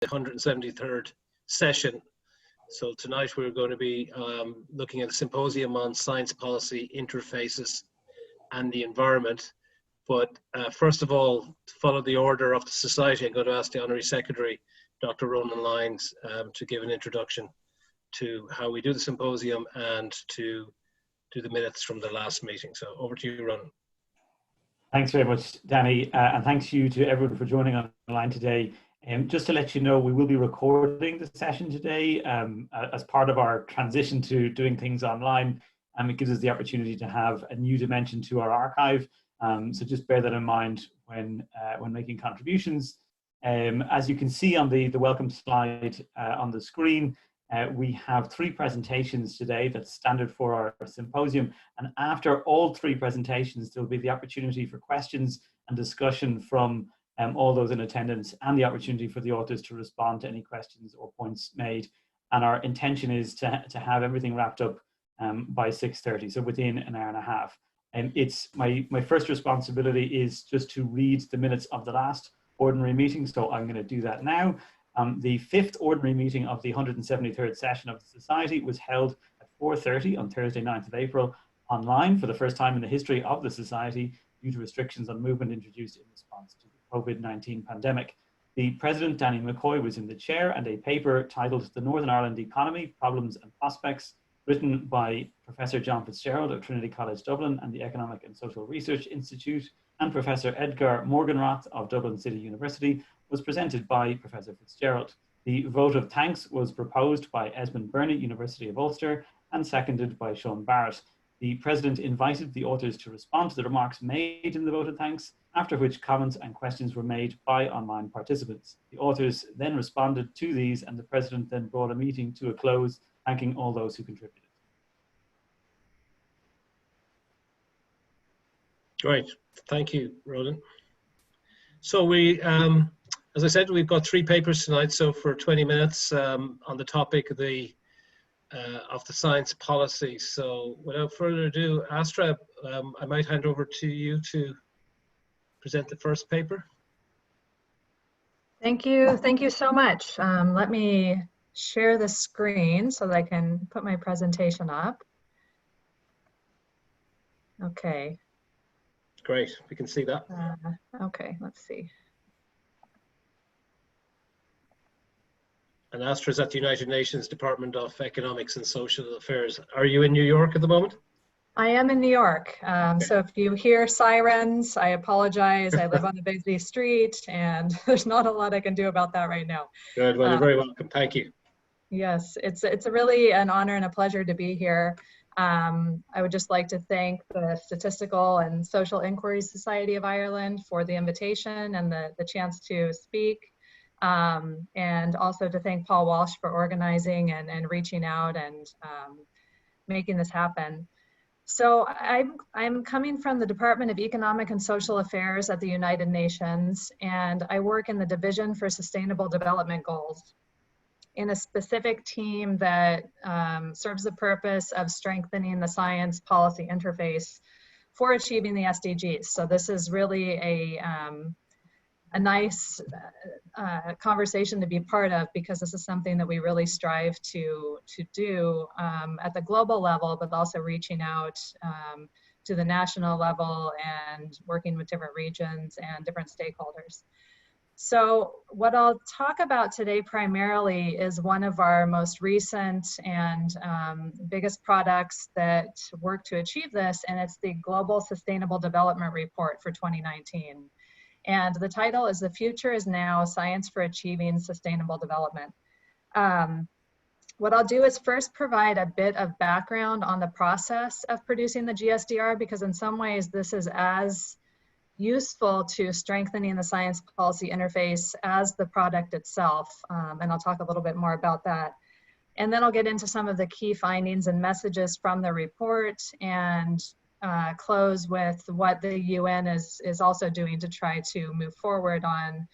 173rd session. So tonight we're going to be looking at a symposium on science policy, interfaces and the environment. But first of all, to follow the order of the society, I'm going to ask the Honorary Secretary, Dr. Ronan Lyons, to give an introduction to how we do the symposium and to do the minutes from the last meeting. So over to you, Ronan. Thanks very much, Danny, and thanks you to everyone for joining online today. Just to let you know, we will be recording the session today as part of our transition to doing things online, and it gives us the opportunity to have a new dimension to our archive. So just bear that in mind when making contributions. As you can see on the welcome slide on the screen, we have 3 presentations today that's standard for our symposium, and after all 3 presentations there will be the opportunity for questions and discussion from all those in attendance, and the opportunity for the authors to respond to any questions or points made. And our intention is to have everything wrapped up by 6:30, so within an hour and a half. And it's my first responsibility is just to read the minutes of the last ordinary meeting, so I'm going to do that now. The 5th ordinary meeting of the 173rd session of the Society was held at 4:30 on Thursday, 9th of April, online for the first time in the history of the Society due to restrictions on movement introduced in response to the COVID-19 pandemic. The President, Danny McCoy, was in the chair, and a paper titled The Northern Ireland Economy, Problems and Prospects, written by Professor John Fitzgerald of Trinity College Dublin and the Economic and Social Research Institute, and Professor Edgar Morgenroth of Dublin City University, was presented by Professor Fitzgerald. The vote of thanks was proposed by Esmond Burney, University of Ulster, and seconded by Sean Barrett. The President invited the authors to respond to the remarks made in the vote of thanks, after which comments and questions were made by online participants. The authors then responded to these, and the President then brought a meeting to a close, thanking all those who contributed. Great, thank you, Ronan. So we, as I said, we've got 3 papers tonight, so for 20 minutes on the topic of the science policy. So without further ado, Astra, I might hand over to you to present the first paper. Thank you so much. Let me share the screen so that I can put my presentation up. Okay. Great, we can see that. Okay, let's see. And Astra is at the United Nations Department of Economics and Social Affairs. Are you in New York at the moment? I am in New York. So if you hear sirens, I apologize. I live on a busy street and there's not a lot I can do about that right now. Good, well, you're very welcome. Thank you. Yes, it's really an honor and a pleasure to be here. I would just like to thank the Statistical and Social Inquiry Society of Ireland for the invitation and the chance to speak. And also to thank Paul Walsh for organizing and reaching out and making this happen. So I'm coming from the Department of Economic and Social Affairs at the United Nations, and I work in the Division for Sustainable Development Goals in a specific team that serves the purpose of strengthening the science policy interface for achieving the SDGs. So this is really a nice conversation to be part of, because this is something that we really strive to do at the global level, but also reaching out to the national level and working with different regions and different stakeholders. So what I'll talk about today primarily is one of our most recent and biggest products that work to achieve this, and it's the Global Sustainable Development Report for 2019. And the title is The Future is Now, Science for Achieving Sustainable Development. What I'll do is first provide a bit of background on the process of producing the GSDR, because in some ways this is as useful to strengthening the science policy interface as the product itself. And I'll talk a little bit more about that. And then I'll get into some of the key findings and messages from the report, and close with what the UN is also doing to try to move forward on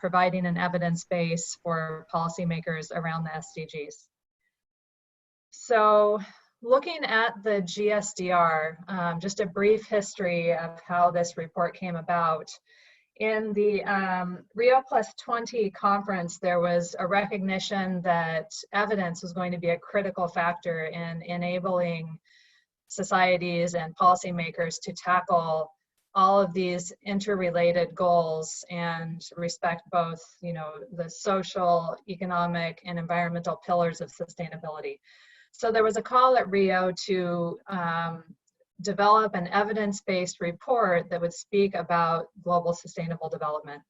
providing an evidence base for policymakers around the SDGs. So looking at the GSDR, just a brief history of how this report came about. In the Rio Plus 20 conference, there was a recognition that evidence was going to be a critical factor in enabling societies and policymakers to tackle all of these interrelated goals and respect both, you know, the social, economic, and environmental pillars of sustainability. So there was a call at Rio to develop an evidence-based report that would speak about global sustainable development.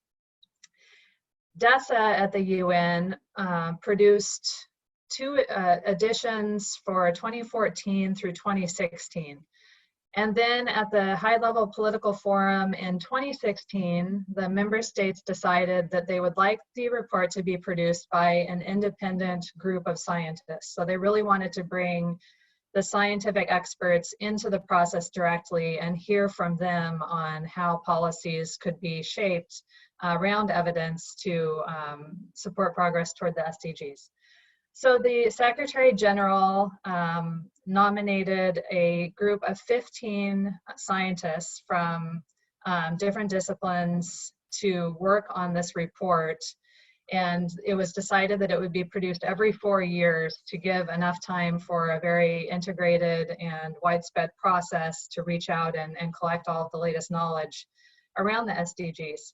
DESA at the UN produced two editions for 2014 through 2016. And then at the high-level political forum in 2016, the member states decided that they would like the report to be produced by an independent group of scientists. So they really wanted to bring the scientific experts into the process directly and hear from them on how policies could be shaped around evidence to support progress toward the SDGs. So the Secretary General nominated a group of 15 scientists from different disciplines to work on this report. And it was decided that it would be produced every 4 years to give enough time for a very integrated and widespread process to reach out and collect all of the latest knowledge around the SDGs.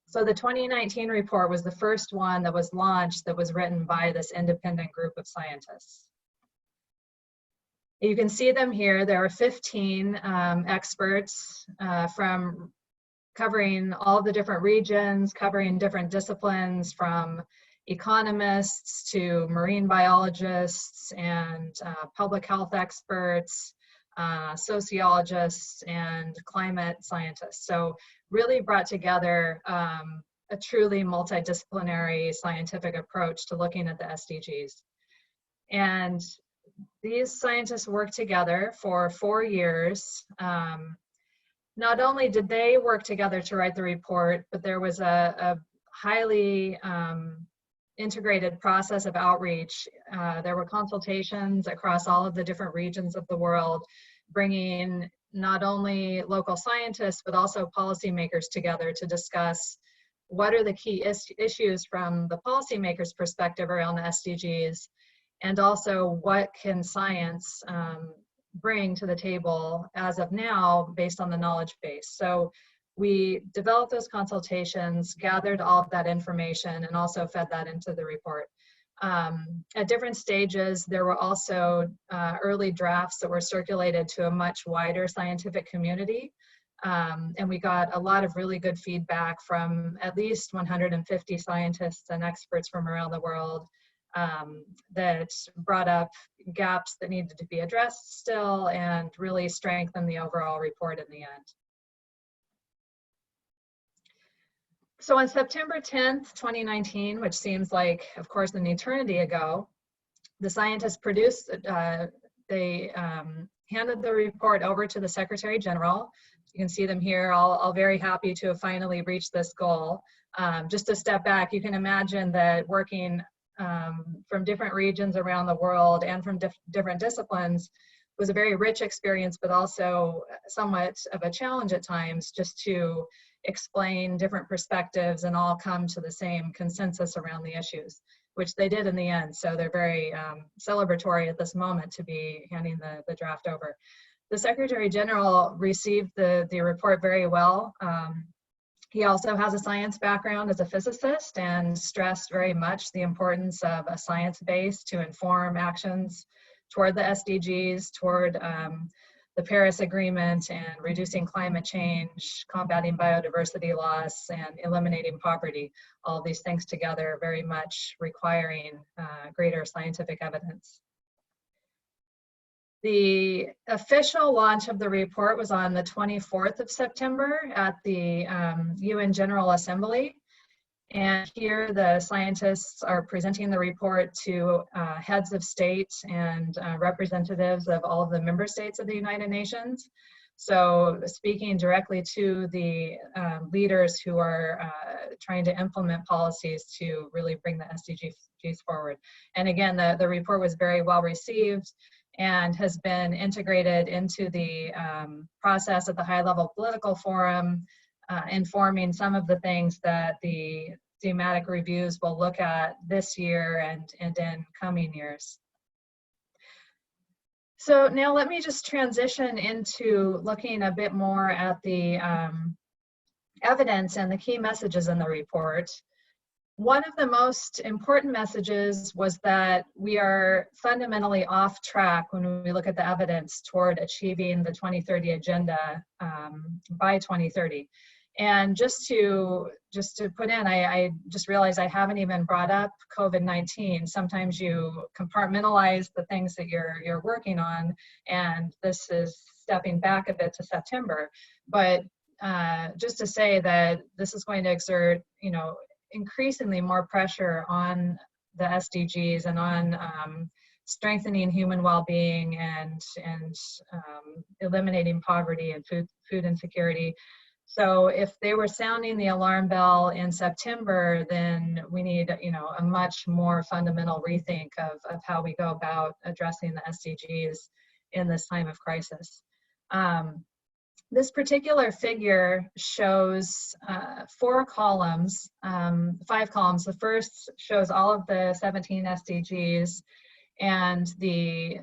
So the 2019 report was the first one that was launched that was written by this independent group of scientists. You can see them here. There are 15 experts from covering all the different regions, covering different disciplines, from economists to marine biologists and public health experts, sociologists, and climate scientists. So really brought together a truly multidisciplinary scientific approach to looking at the SDGs. And these scientists worked together for 4 years. Not only did they work together to write the report, but there was a highly integrated process of outreach. There were consultations across all of the different regions of the world, bringing not only local scientists, but also policymakers together to discuss what are the key issues from the policymakers' perspective around the SDGs, and also what can science bring to the table as of now based on the knowledge base. So we developed those consultations, gathered all of that information, and also fed that into the report. At different stages, there were also early drafts that were circulated to a much wider scientific community. And we got a lot of really good feedback from at least 150 scientists and experts from around the world that brought up gaps that needed to be addressed still and really strengthened the overall report in the end. So on September 10th, 2019, which seems like, of course, an eternity ago, the scientists produced, they handed the report over to the Secretary General. You can see them here, all very happy to have finally reached this goal. Just to step back, you can imagine that working from different regions around the world and from different disciplines was a very rich experience, but also somewhat of a challenge at times, just to explain different perspectives and all come to the same consensus around the issues, which they did in the end. So they're very celebratory at this moment to be handing the draft over. The Secretary General received the report very well. He also has a science background as a physicist and stressed very much the importance of a science base to inform actions toward the SDGs, toward the Paris Agreement, and reducing climate change, combating biodiversity loss, and eliminating poverty. All of these things together very much requiring greater scientific evidence. The official launch of the report was on the 24th of September at the UN General Assembly. And here the scientists are presenting the report to heads of state and representatives of all of the member states of the United Nations. So speaking directly to the leaders who are trying to implement policies to really bring the SDGs forward. And again, the report was very well received and has been integrated into the process at the high-level political forum, informing some of the things that the thematic reviews will look at this year and in coming years. So now let me just transition into looking a bit more at the evidence and the key messages in the report. One of the most important messages was that we are fundamentally off track when we look at the evidence toward achieving the 2030 agenda by 2030. And just to put in, I just realized I haven't even brought up COVID-19. Sometimes you compartmentalize the things that you're working on, and this is stepping back a bit to September. But just to say that this is going to exert, increasingly more pressure on the SDGs and on strengthening human well-being and eliminating poverty and food insecurity. So if they were sounding the alarm bell in September, then we need, a much more fundamental rethink of how we go about addressing the SDGs in this time of crisis. This particular figure shows 5 columns. The first shows all of the 17 SDGs, and the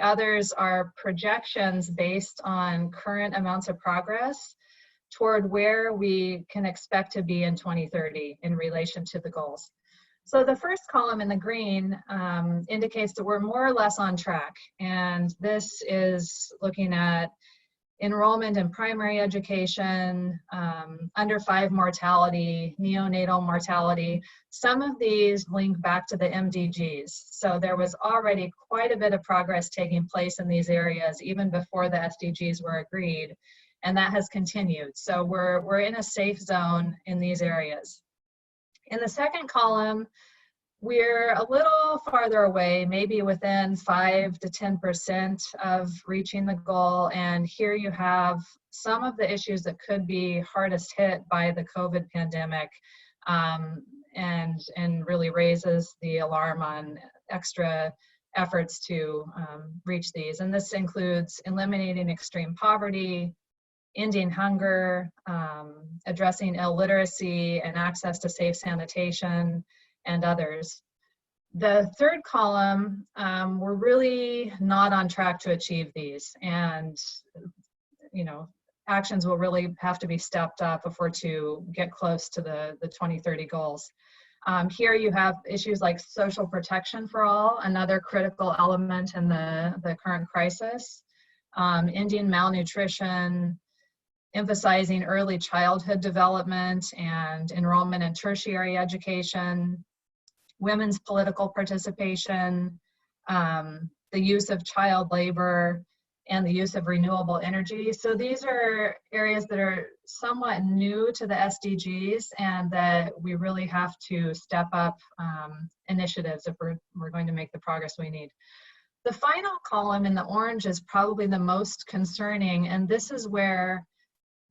others are projections based on current amounts of progress toward where we can expect to be in 2030 in relation to the goals. So the first column in the green indicates that we're more or less on track, and this is looking at enrollment in primary education, under 5 mortality, neonatal mortality. Some of these link back to the MDGs. So there was already quite a bit of progress taking place in these areas even before the SDGs were agreed, and that has continued. So we're in a safe zone in these areas. In the second column, we're a little farther away, maybe within 5 to 10% of reaching the goal. And here you have some of the issues that could be hardest hit by the COVID pandemic, and really raises the alarm on extra efforts to reach these. And this includes eliminating extreme poverty, ending hunger, addressing illiteracy and access to safe sanitation, and others. The third column, we're really not on track to achieve these, and actions will really have to be stepped up if we're to get close to the 2030 goals. Here you have issues like social protection for all, another critical element in the current crisis, ending malnutrition, emphasizing early childhood development and enrollment in tertiary education, women's political participation, the use of child labor, and the use of renewable energy. So these are areas that are somewhat new to the SDGs, and that we really have to step up initiatives if we're going to make the progress we need. The final column in the orange is probably the most concerning, and this is where,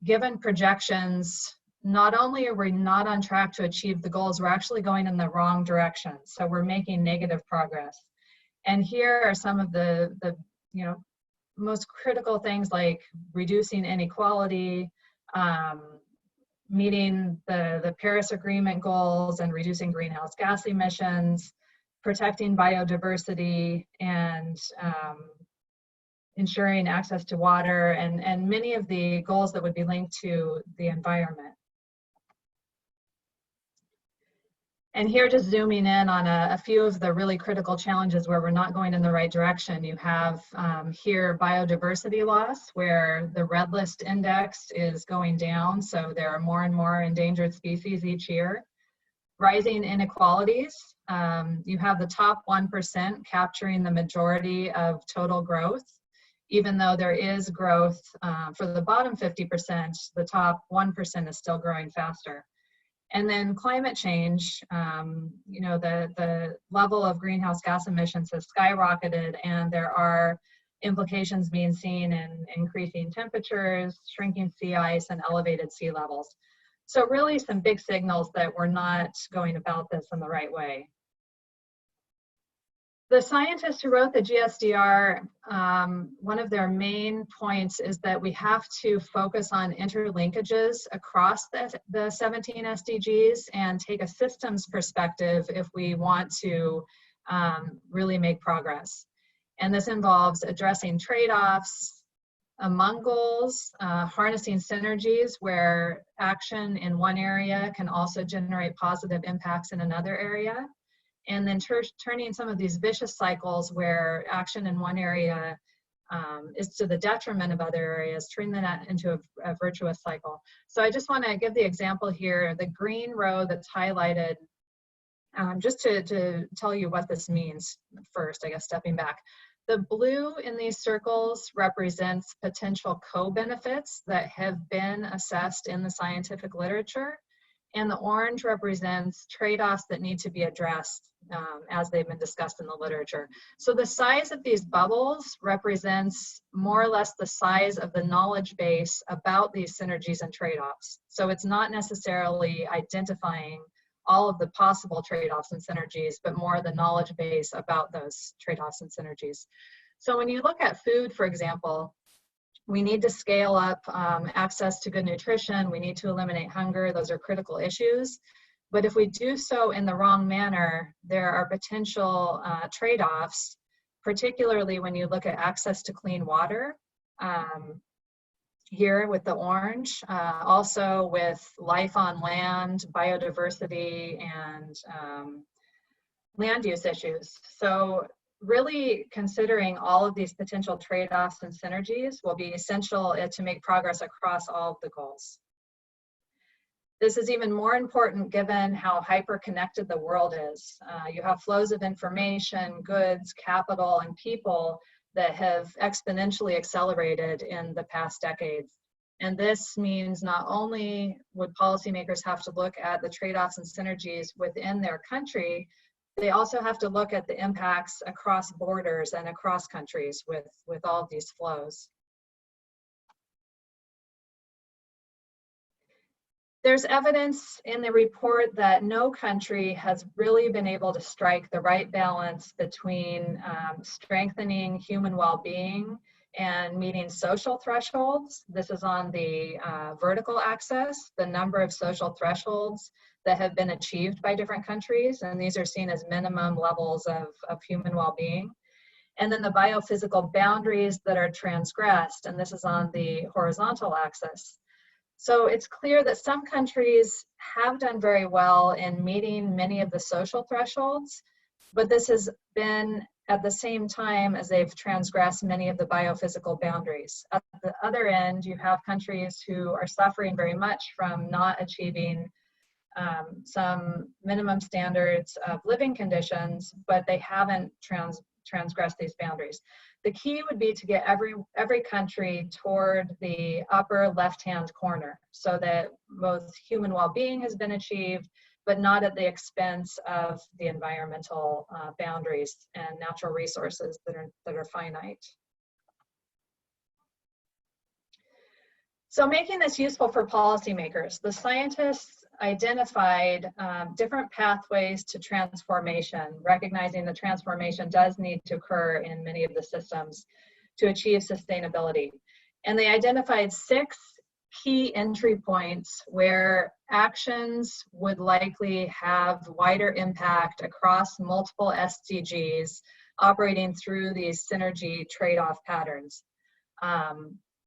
given projections, not only are we not on track to achieve the goals, we're actually going in the wrong direction. So we're making negative progress. And here are some of the most critical things, like reducing inequality, meeting the Paris Agreement goals and reducing greenhouse gas emissions, protecting biodiversity, and ensuring access to water, and many of the goals that would be linked to the environment. And here, just zooming in on a few of the really critical challenges where we're not going in the right direction. You have here biodiversity loss, where the red list index is going down, so there are more and more endangered species each year. Rising inequalities, you have the top 1% capturing the majority of total growth. Even though there is growth for the bottom 50%, the top 1% is still growing faster. And then climate change, the level of greenhouse gas emissions has skyrocketed, and there are implications being seen in increasing temperatures, shrinking sea ice, and elevated sea levels. So really some big signals that we're not going about this in the right way. The scientists who wrote the GSDR, one of their main points is that we have to focus on interlinkages across the 17 SDGs and take a systems perspective if we want to really make progress. And this involves addressing trade-offs among goals, harnessing synergies where action in one area can also generate positive impacts in another area, and then turning some of these vicious cycles where action in one area is to the detriment of other areas, turning that into a virtuous cycle. So I just want to give the example here, the green row that's highlighted, just to tell you what this means first, I guess, stepping back. The blue in these circles represents potential co-benefits that have been assessed in the scientific literature, and the orange represents trade-offs that need to be addressed as they've been discussed in the literature. So the size of these bubbles represents more or less the size of the knowledge base about these synergies and trade-offs. So it's not necessarily identifying all of the possible trade-offs and synergies, but more the knowledge base about those trade-offs and synergies. So when you look at food, for example, we need to scale up access to good nutrition. We need to eliminate hunger. Those are critical issues. But if we do so in the wrong manner, there are potential trade-offs, particularly when you look at access to clean water, here with the orange, also with life on land, biodiversity, and land use issues. So really considering all of these potential trade-offs and synergies will be essential to make progress across all of the goals. This is even more important given how hyper-connected the world is. You have flows of information, goods, capital, and people that have exponentially accelerated in the past decades. And this means not only would policymakers have to look at the trade-offs and synergies within their country, they also have to look at the impacts across borders and across countries with all of these flows. There's evidence in the report that no country has really been able to strike the right balance between strengthening human well-being and meeting social thresholds. This is on the vertical axis, the number of social thresholds that have been achieved by different countries, and these are seen as minimum levels of human well-being. And then the biophysical boundaries that are transgressed, and this is on the horizontal axis. So it's clear that some countries have done very well in meeting many of the social thresholds, but this has been at the same time as they've transgressed many of the biophysical boundaries. At the other end, you have countries who are suffering very much from not achieving some minimum standards of living conditions, but they haven't transgressed these boundaries. The key would be to get every country toward the upper left-hand corner so that both human well-being has been achieved, but not at the expense of the environmental boundaries and natural resources that are finite. So making this useful for policymakers, the scientists identified different pathways to transformation, recognizing the transformation does need to occur in many of the systems to achieve sustainability. And they identified 6 key entry points where actions would likely have wider impact across multiple SDGs operating through these synergy trade-off patterns.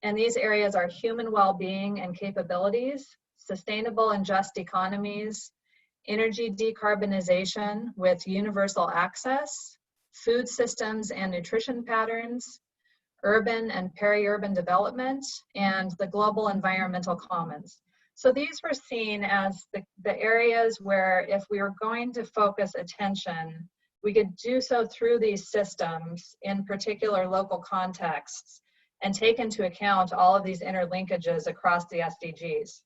And these areas are human well-being and capabilities, sustainable and just economies, energy decarbonization with universal access, food systems and nutrition patterns, urban and peri-urban development, and the global environmental commons. So these were seen as the areas where if we were going to focus attention, we could do so through these systems in particular local contexts and take into account all of these interlinkages across the SDGs.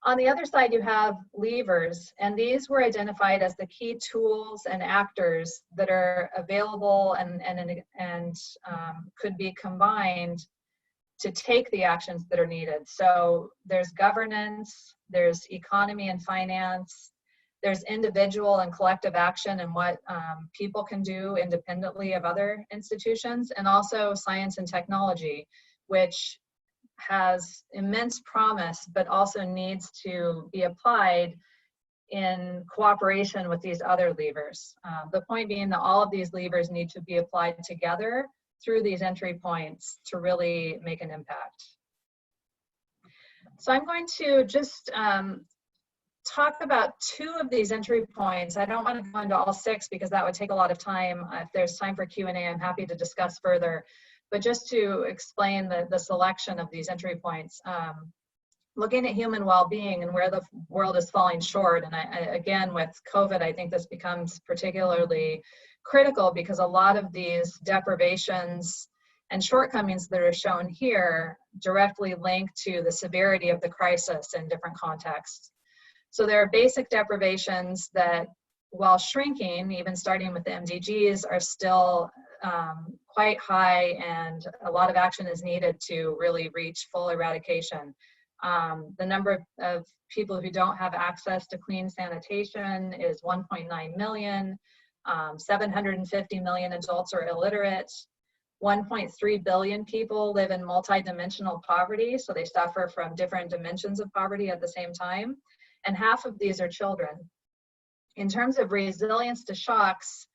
On the other side, you have levers, and these were identified as the key tools and actors that are available and could be combined to take the actions that are needed. So there's governance, there's economy and finance, There's individual and collective action and what people can do independently of other institutions, and also science and technology, which has immense promise, but also needs to be applied in cooperation with these other levers. The point being that all of these levers need to be applied together through these entry points to really make an impact. So I'm going to just talk about 2 of these entry points. I don't want to go into all 6 because that would take a lot of time. If there's time for Q&A, I'm happy to discuss further. But just to explain the selection of these entry points, looking at human well-being and where the world is falling short. And again, with COVID, I think this becomes particularly critical because a lot of these deprivations and shortcomings that are shown here directly link to the severity of the crisis in different contexts. So there are basic deprivations that, while shrinking, even starting with the MDGs, are still quite high, and a lot of action is needed to really reach full eradication. The number of people who don't have access to clean sanitation is 1.9 million. 750 million adults are illiterate. 1.3 billion people live in multidimensional poverty, so they suffer from different dimensions of poverty at the same time. And half of these are children. In terms of resilience to shocks,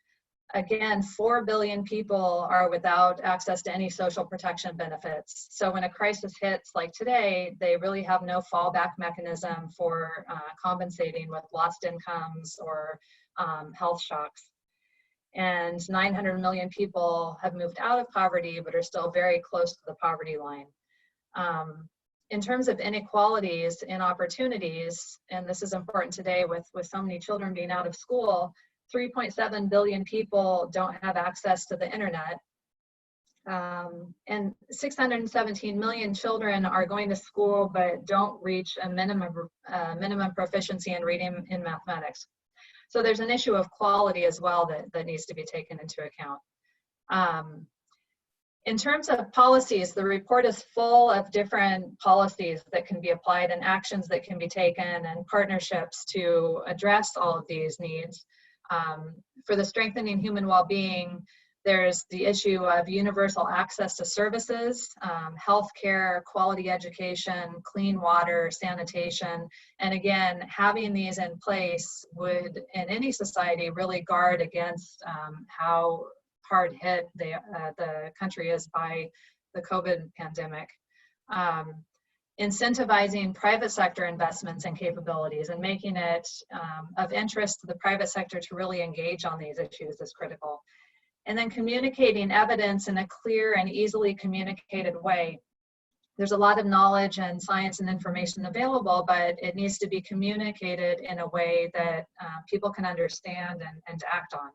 again, 4 billion people are without access to any social protection benefits. So when a crisis hits like today, they really have no fallback mechanism for compensating with lost incomes or health shocks. And 900 million people have moved out of poverty, but are still very close to the poverty line. In terms of inequalities in opportunities, and this is important today with so many children being out of school, 3.7 billion people don't have access to the internet. And 617 million children are going to school but don't reach a minimum proficiency in reading and mathematics. So there's an issue of quality as well that needs to be taken into account. In terms of policies, the report is full of different policies that can be applied and actions that can be taken and partnerships to address all of these needs. For the strengthening human well-being, there's the issue of universal access to services, healthcare, quality education, clean water, sanitation. And again, having these in place would, in any society, really guard against how hard hit the country is by the COVID pandemic. Incentivizing private sector investments and capabilities and making it of interest to the private sector to really engage on these issues is critical. And then communicating evidence in a clear and easily communicated way. There's a lot of knowledge and science and information available, but it needs to be communicated in a way that people can understand and act on.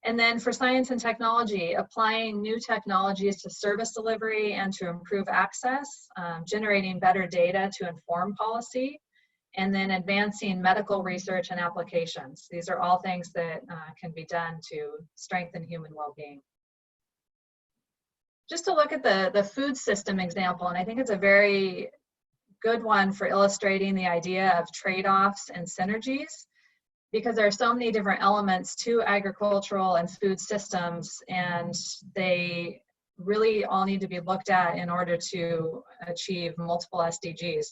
And then for science and technology, applying new technologies to service delivery and to improve access, generating better data to inform policy, and then advancing medical research and applications. These are all things that can be done to strengthen human well-being. Just to look at the food system example, and I think it's a very good one for illustrating the idea of trade-offs and synergies, because there are so many different elements to agricultural and food systems, and they really all need to be looked at in order to achieve multiple SDGs.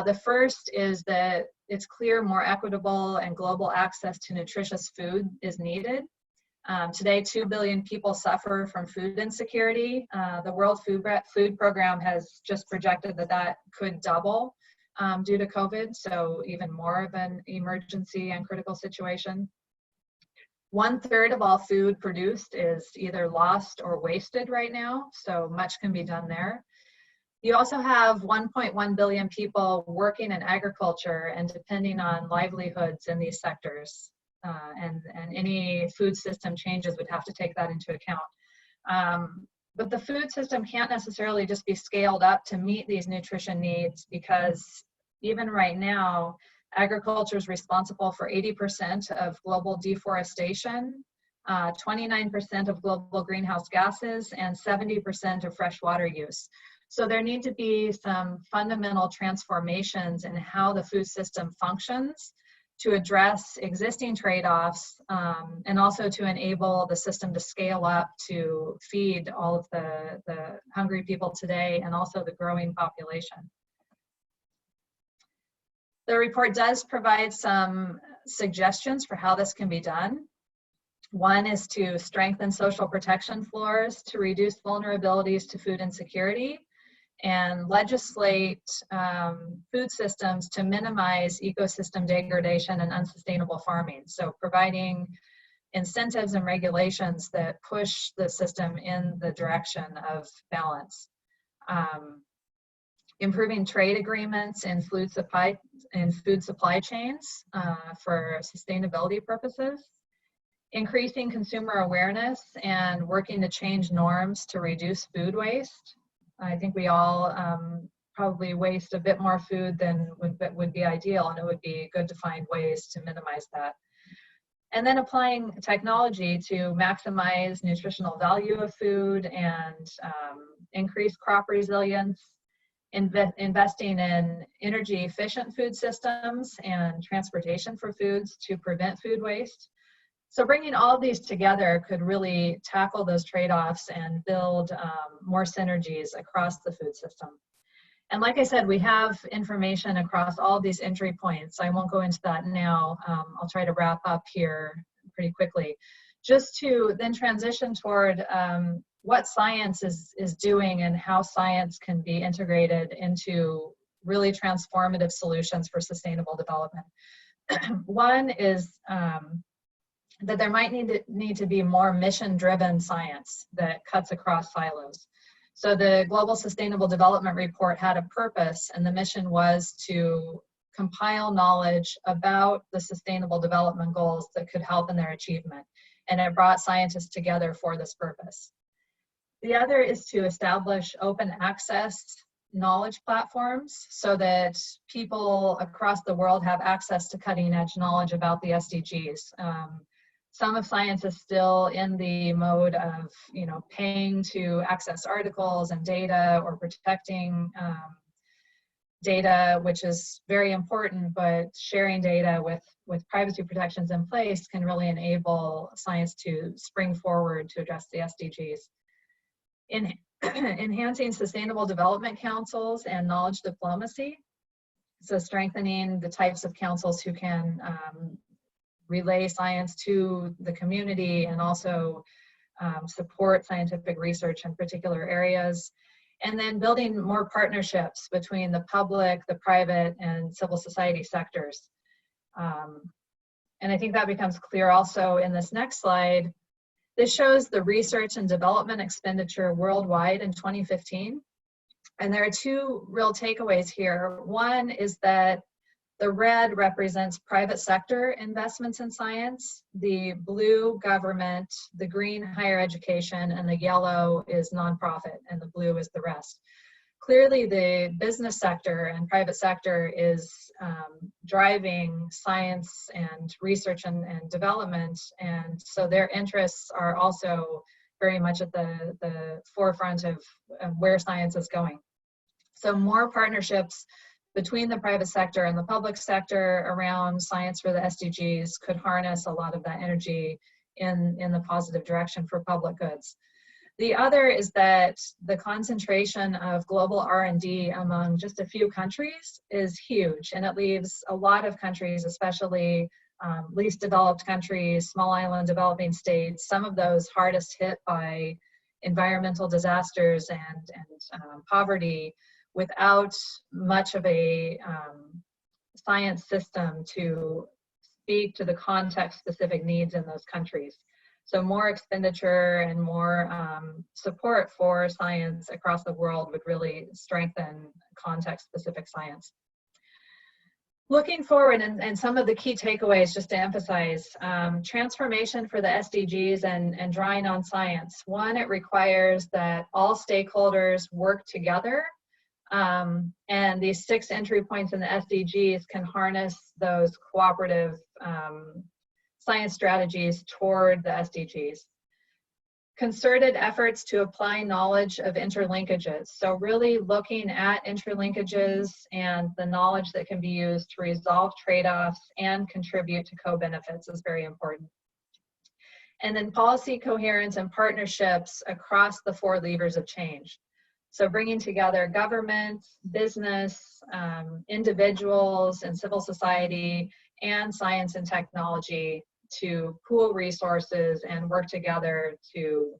The first is that it's clear more equitable and global access to nutritious food is needed. Today, 2 billion people suffer from food insecurity. The World Food Program has just projected that could double due to COVID, so even more of an emergency and critical situation. 1/3 of all food produced is either lost or wasted right now, so much can be done there. You also have 1.1 billion people working in agriculture and depending on livelihoods in these sectors, and any food system changes would have to take that into account. But the food system can't necessarily just be scaled up to meet these nutrition needs, because even right now, agriculture is responsible for 80% of global deforestation, 29% of global greenhouse gases, and 70% of fresh water use. So there need to be some fundamental transformations in how the food system functions to address existing trade-offs and also to enable the system to scale up to feed all of the hungry people today and also the growing population. The report does provide some suggestions for how this can be done. One is to strengthen social protection floors to reduce vulnerabilities to food insecurity and legislate food systems to minimize ecosystem degradation and unsustainable farming. So providing incentives and regulations that push the system in the direction of balance. Improving trade agreements in food supply chains for sustainability purposes. Increasing consumer awareness and working to change norms to reduce food waste. I think we all probably waste a bit more food than would be ideal, and it would be good to find ways to minimize that. And then applying technology to maximize nutritional value of food and increase crop resilience, investing in energy efficient food systems and transportation for foods to prevent food waste. So bringing all of these together could really tackle those trade-offs and build more synergies across the food system. And like I said, we have information across all of these entry points. I won't go into that now. I'll try to wrap up here pretty quickly. Just to then transition toward what science is doing and how science can be integrated into really transformative solutions for sustainable development. One is that there might need to be more mission-driven science that cuts across silos. So the Global Sustainable Development Report had a purpose, and the mission was to compile knowledge about the Sustainable Development Goals that could help in their achievement. And it brought scientists together for this purpose. The other is to establish open access knowledge platforms so that people across the world have access to cutting edge knowledge about the SDGs. Some of science is still in the mode of, paying to access articles and data or protecting data, which is very important, but sharing data with privacy protections in place can really enable science to spring forward to address the SDGs. Enhancing sustainable development councils and knowledge diplomacy. So strengthening the types of councils who can relay science to the community and also support scientific research in particular areas. And then building more partnerships between the public, the private, and civil society sectors. And I think that becomes clear also in this next slide. This shows the research and development expenditure worldwide in 2015. And there are two real takeaways here. One is that the red represents private sector investments in science, the blue government, the green higher education, and the yellow is nonprofit, and the blue is the rest. Clearly, the business sector and private sector is driving science and research and development, and so their interests are also very much at the forefront of where science is going. So more partnerships between the private sector and the public sector around science for the SDGs could harness a lot of that energy in the positive direction for public goods. The other is that the concentration of global R&D among just a few countries is huge, and it leaves a lot of countries, especially least developed countries, small island developing states, some of those hardest hit by environmental disasters and poverty, without much of a science system to speak to the context-specific needs in those countries. So more expenditure and more support for science across the world would really strengthen context-specific science. Looking forward, and some of the key takeaways just to emphasize, transformation for the SDGs and drawing on science. One, it requires that all stakeholders work together, and these 6 entry points in the SDGs can harness those cooperative science strategies toward the SDGs. concerted efforts to apply knowledge of interlinkages. So really looking at interlinkages and the knowledge that can be used to resolve trade-offs and contribute to co-benefits is very important. And then policy coherence and partnerships across the 4 levers of change. So bringing together government, business, individuals, and civil society, and science and technology to pool resources and work together to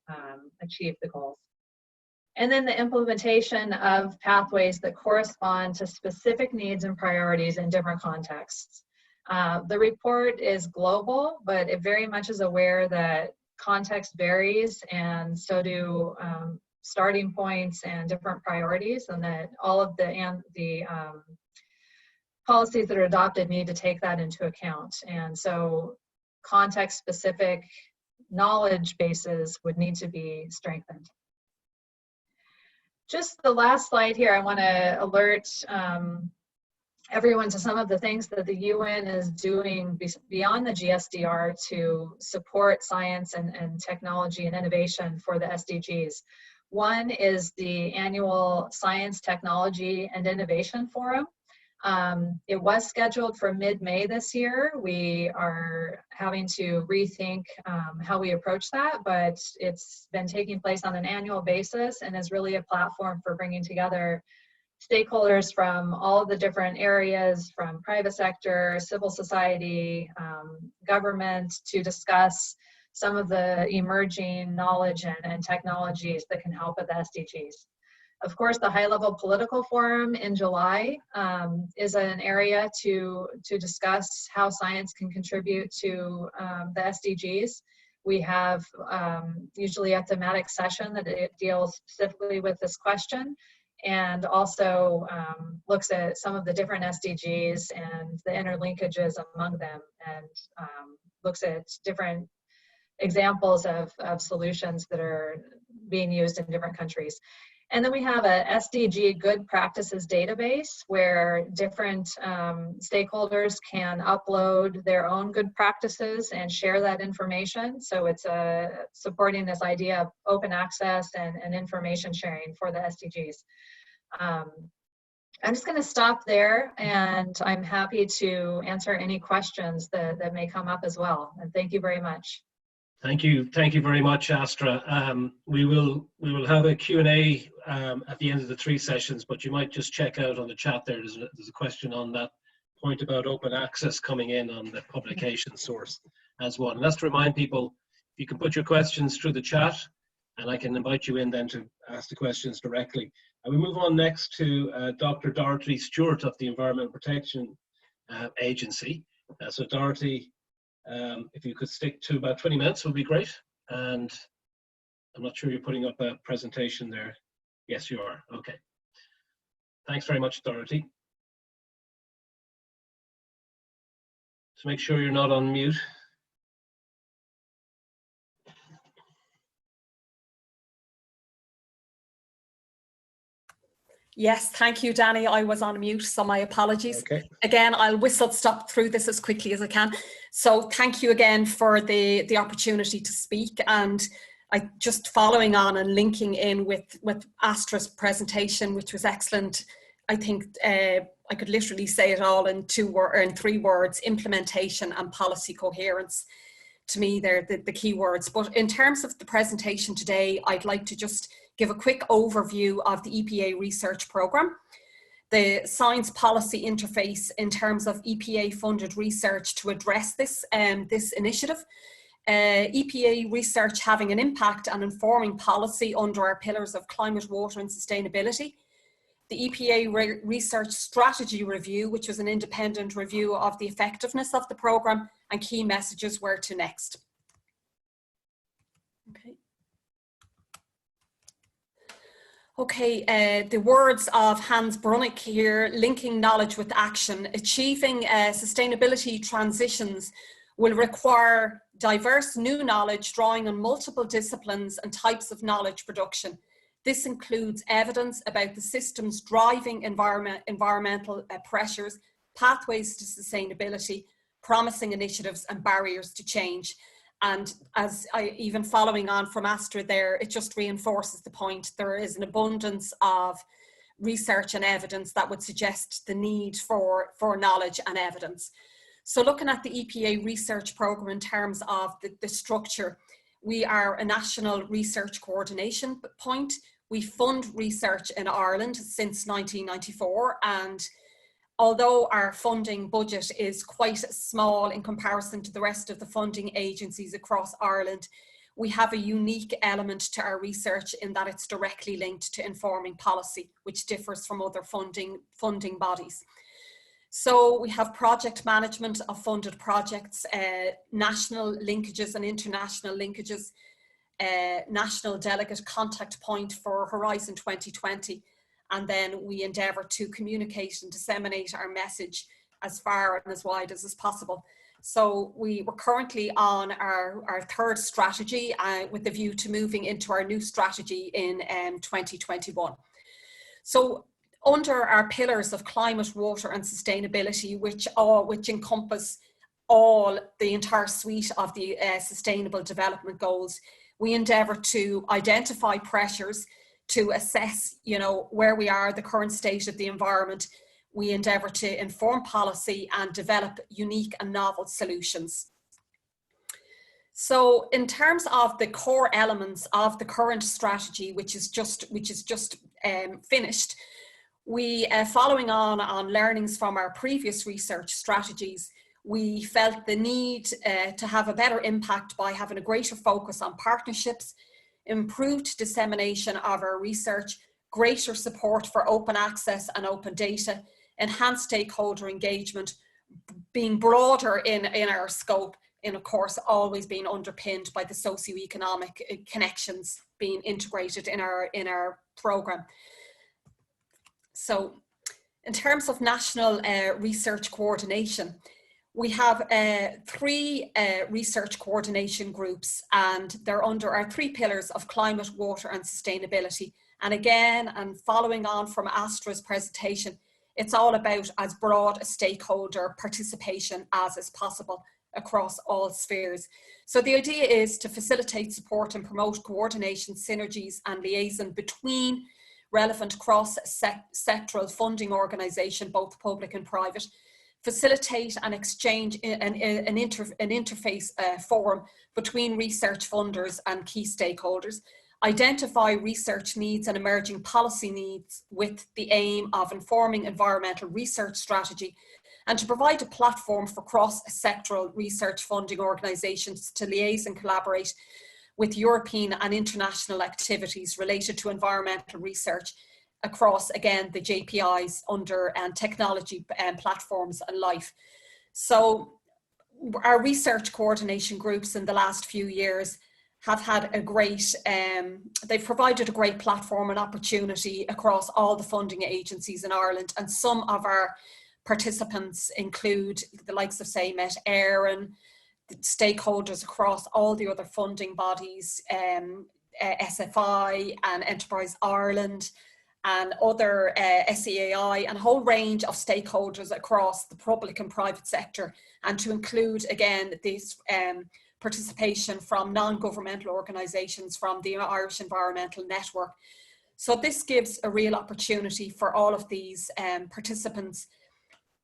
achieve the goals. And then the implementation of pathways that correspond to specific needs and priorities in different contexts. The report is global, but it very much is aware that context varies, and so do starting points and different priorities, and that all of the policies that are adopted need to take that into account. And so context-specific knowledge bases would need to be strengthened. Just the last slide here, I want to alert everyone to some of the things that the UN is doing beyond the GSDR to support science and technology and innovation for the SDGs. One is the annual Science, Technology, and Innovation Forum. It was scheduled for mid-May this year. We are having to rethink how we approach that, but it's been taking place on an annual basis and is really a platform for bringing together stakeholders from all of the different areas, from private sector, civil society, government, to discuss some of the emerging knowledge and technologies that can help with the SDGs. Of course, the high-level political forum in July is an area to discuss how science can contribute to the SDGs. We have usually a thematic session that it deals specifically with this question, and also looks at some of the different SDGs and the interlinkages among them, and looks at different examples of solutions that are being used in different countries. And then we have a SDG good practices database where different stakeholders can upload their own good practices and share that information. So it's supporting this idea of open access and information sharing for the SDGs. I'm just going to stop there, and I'm happy to answer any questions that may come up as well. And thank you very much. Thank you very much, Astra. We will have a Q&A at the end of the 3 sessions, but you might just check out on the chat there. There's a question on that point about open access coming in on the publication source as well. And that's to remind people, you can put your questions through the chat, and I can invite you in then to ask the questions directly. And we move on next to Dr. Dorothy Stewart of the Environmental Protection Agency. So Dorothy, if you could stick to about 20 minutes would be great. And I'm not sure you're putting up a presentation there. Yes, you are. Okay. Thanks very much, Dorothy. Just make sure you're not on mute. Yes, thank you, Danny. I was on mute, so my apologies. Okay. Again, I'll whistle stop through this as quickly as I can. So thank you again for the opportunity to speak. And I just following on and linking in with Astra's presentation, which was excellent. I think I could literally say it all in 3 words: implementation and policy coherence. To me, they're the key words. But in terms of the presentation today, I'd like to just give a quick overview of the EPA research program, the science policy interface in terms of EPA funded research to address this initiative, EPA research having an impact on informing policy under our pillars of climate, water and sustainability, the EPA research strategy review, which was an independent review of the effectiveness of the program, and key messages where to next. Okay, the words of Hans Brunnick here, linking knowledge with action. Achieving sustainability transitions will require diverse new knowledge drawing on multiple disciplines and types of knowledge production. This includes evidence about the systems driving environmental pressures, pathways to sustainability, promising initiatives and barriers to change. And even following on from Astra there, it just reinforces the point. There is an abundance of research and evidence that would suggest the need for knowledge and evidence. So looking at the EPA research programme in terms of the structure, we are a national research coordination point. We fund research in Ireland since 1994, and although our funding budget is quite small in comparison to the rest of the funding agencies across Ireland, we have a unique element to our research in that it's directly linked to informing policy, which differs from other funding bodies. So we have project management of funded projects, national linkages and international linkages, national delegate contact point for Horizon 2020. And then we endeavour to communicate and disseminate our message as far and as wide as is possible. So we're currently on our third strategy with the view to moving into our new strategy in 2021. So under our pillars of climate, water and sustainability, which encompass the entire suite of the Sustainable Development Goals, we endeavour to identify pressures, to assess, where we are, the current state of the environment. We endeavour to inform policy and develop unique and novel solutions. So in terms of the core elements of the current strategy, which is just finished, we, following on learnings from our previous research strategies, we felt the need to have a better impact by having a greater focus on partnerships, improved dissemination of our research, greater support for open access and open data, enhanced stakeholder engagement, being broader in our scope, and of course always being underpinned by the socioeconomic connections being integrated in our programme. So in terms of national research coordination, we have 3 research coordination groups, and they're under our 3 pillars of climate, water and sustainability. And again, and following on from Astra's presentation, it's all about as broad a stakeholder participation as is possible across all spheres. So the idea is to facilitate, support and promote coordination, synergies and liaison between relevant cross-sectoral funding organisation, both public and private, facilitate and exchange an interface forum between research funders and key stakeholders, identify research needs and emerging policy needs with the aim of informing environmental research strategy, and to provide a platform for cross-sectoral research funding organisations to liaise and collaborate with European and international activities related to environmental research across, again, the JPIs under technology platforms and life. So our research coordination groups in the last few years have had a great, they've provided a great platform and opportunity across all the funding agencies in Ireland, and some of our participants include the likes of, say, Met Éireann, stakeholders across all the other funding bodies, SFI and Enterprise Ireland, and other SEAI, and a whole range of stakeholders across the public and private sector, and to include, again, this participation from non-governmental organisations from the Irish Environmental Network. So this gives a real opportunity for all of these participants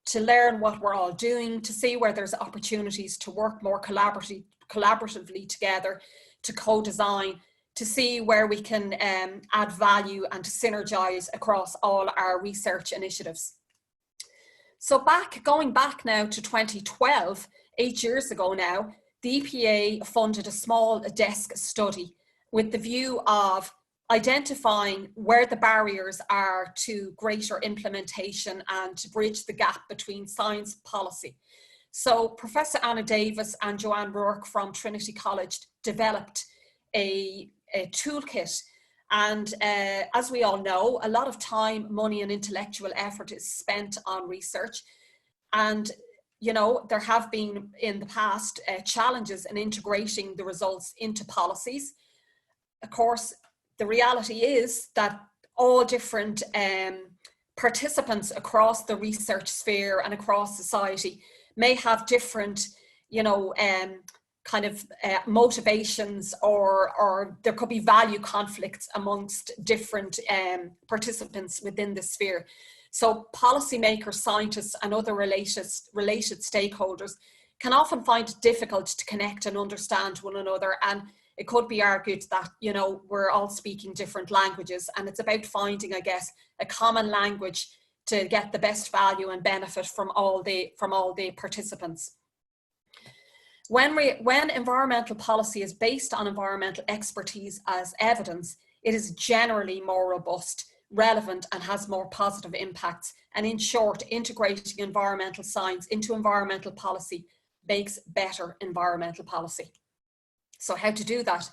to learn what we're all doing, to see where there's opportunities to work more collaboratively together, to co-design, to see where we can add value and to synergize across all our research initiatives. So going back now to 2012, 8 years ago now, the EPA funded a small desk study with the view of identifying where the barriers are to greater implementation and to bridge the gap between science and policy. So Professor Anna Davis and Joanne Rourke from Trinity College developed a toolkit. And as we all know, a lot of time, money and intellectual effort is spent on research. And there have been in the past challenges in integrating the results into policies. Of course, the reality is that all different participants across the research sphere and across society may have different, kind of motivations, or there could be value conflicts amongst different participants within the sphere. So policymakers, scientists, and other related stakeholders can often find it difficult to connect and understand one another. And it could be argued that, you know, we're all speaking different languages, and it's about finding, I guess, a common language to get the best value and benefit from all the participants. When environmental policy is based on environmental expertise as evidence, it is generally more robust, relevant, and has more positive impacts. And in short, integrating environmental science into environmental policy makes better environmental policy. So how to do that?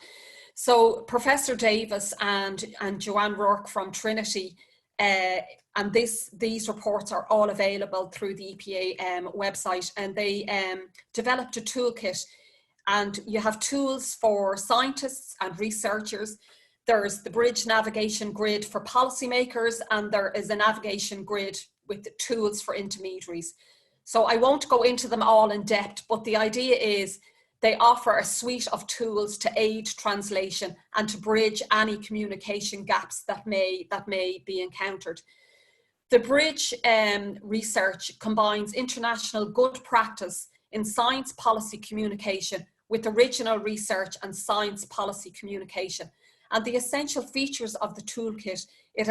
So Professor Davis and Joanne Rourke from Trinity, and these reports are all available through the EPA website, and they developed a toolkit, and you have tools for scientists and researchers. There's the bridge navigation grid for policymakers, and there is a navigation grid with tools for intermediaries. So I won't go into them all in depth, but the idea is they offer a suite of tools to aid translation and to bridge any communication gaps that may be encountered. The bridge research combines international good practice in science policy communication with original research and science policy communication. And the essential features of the toolkit, it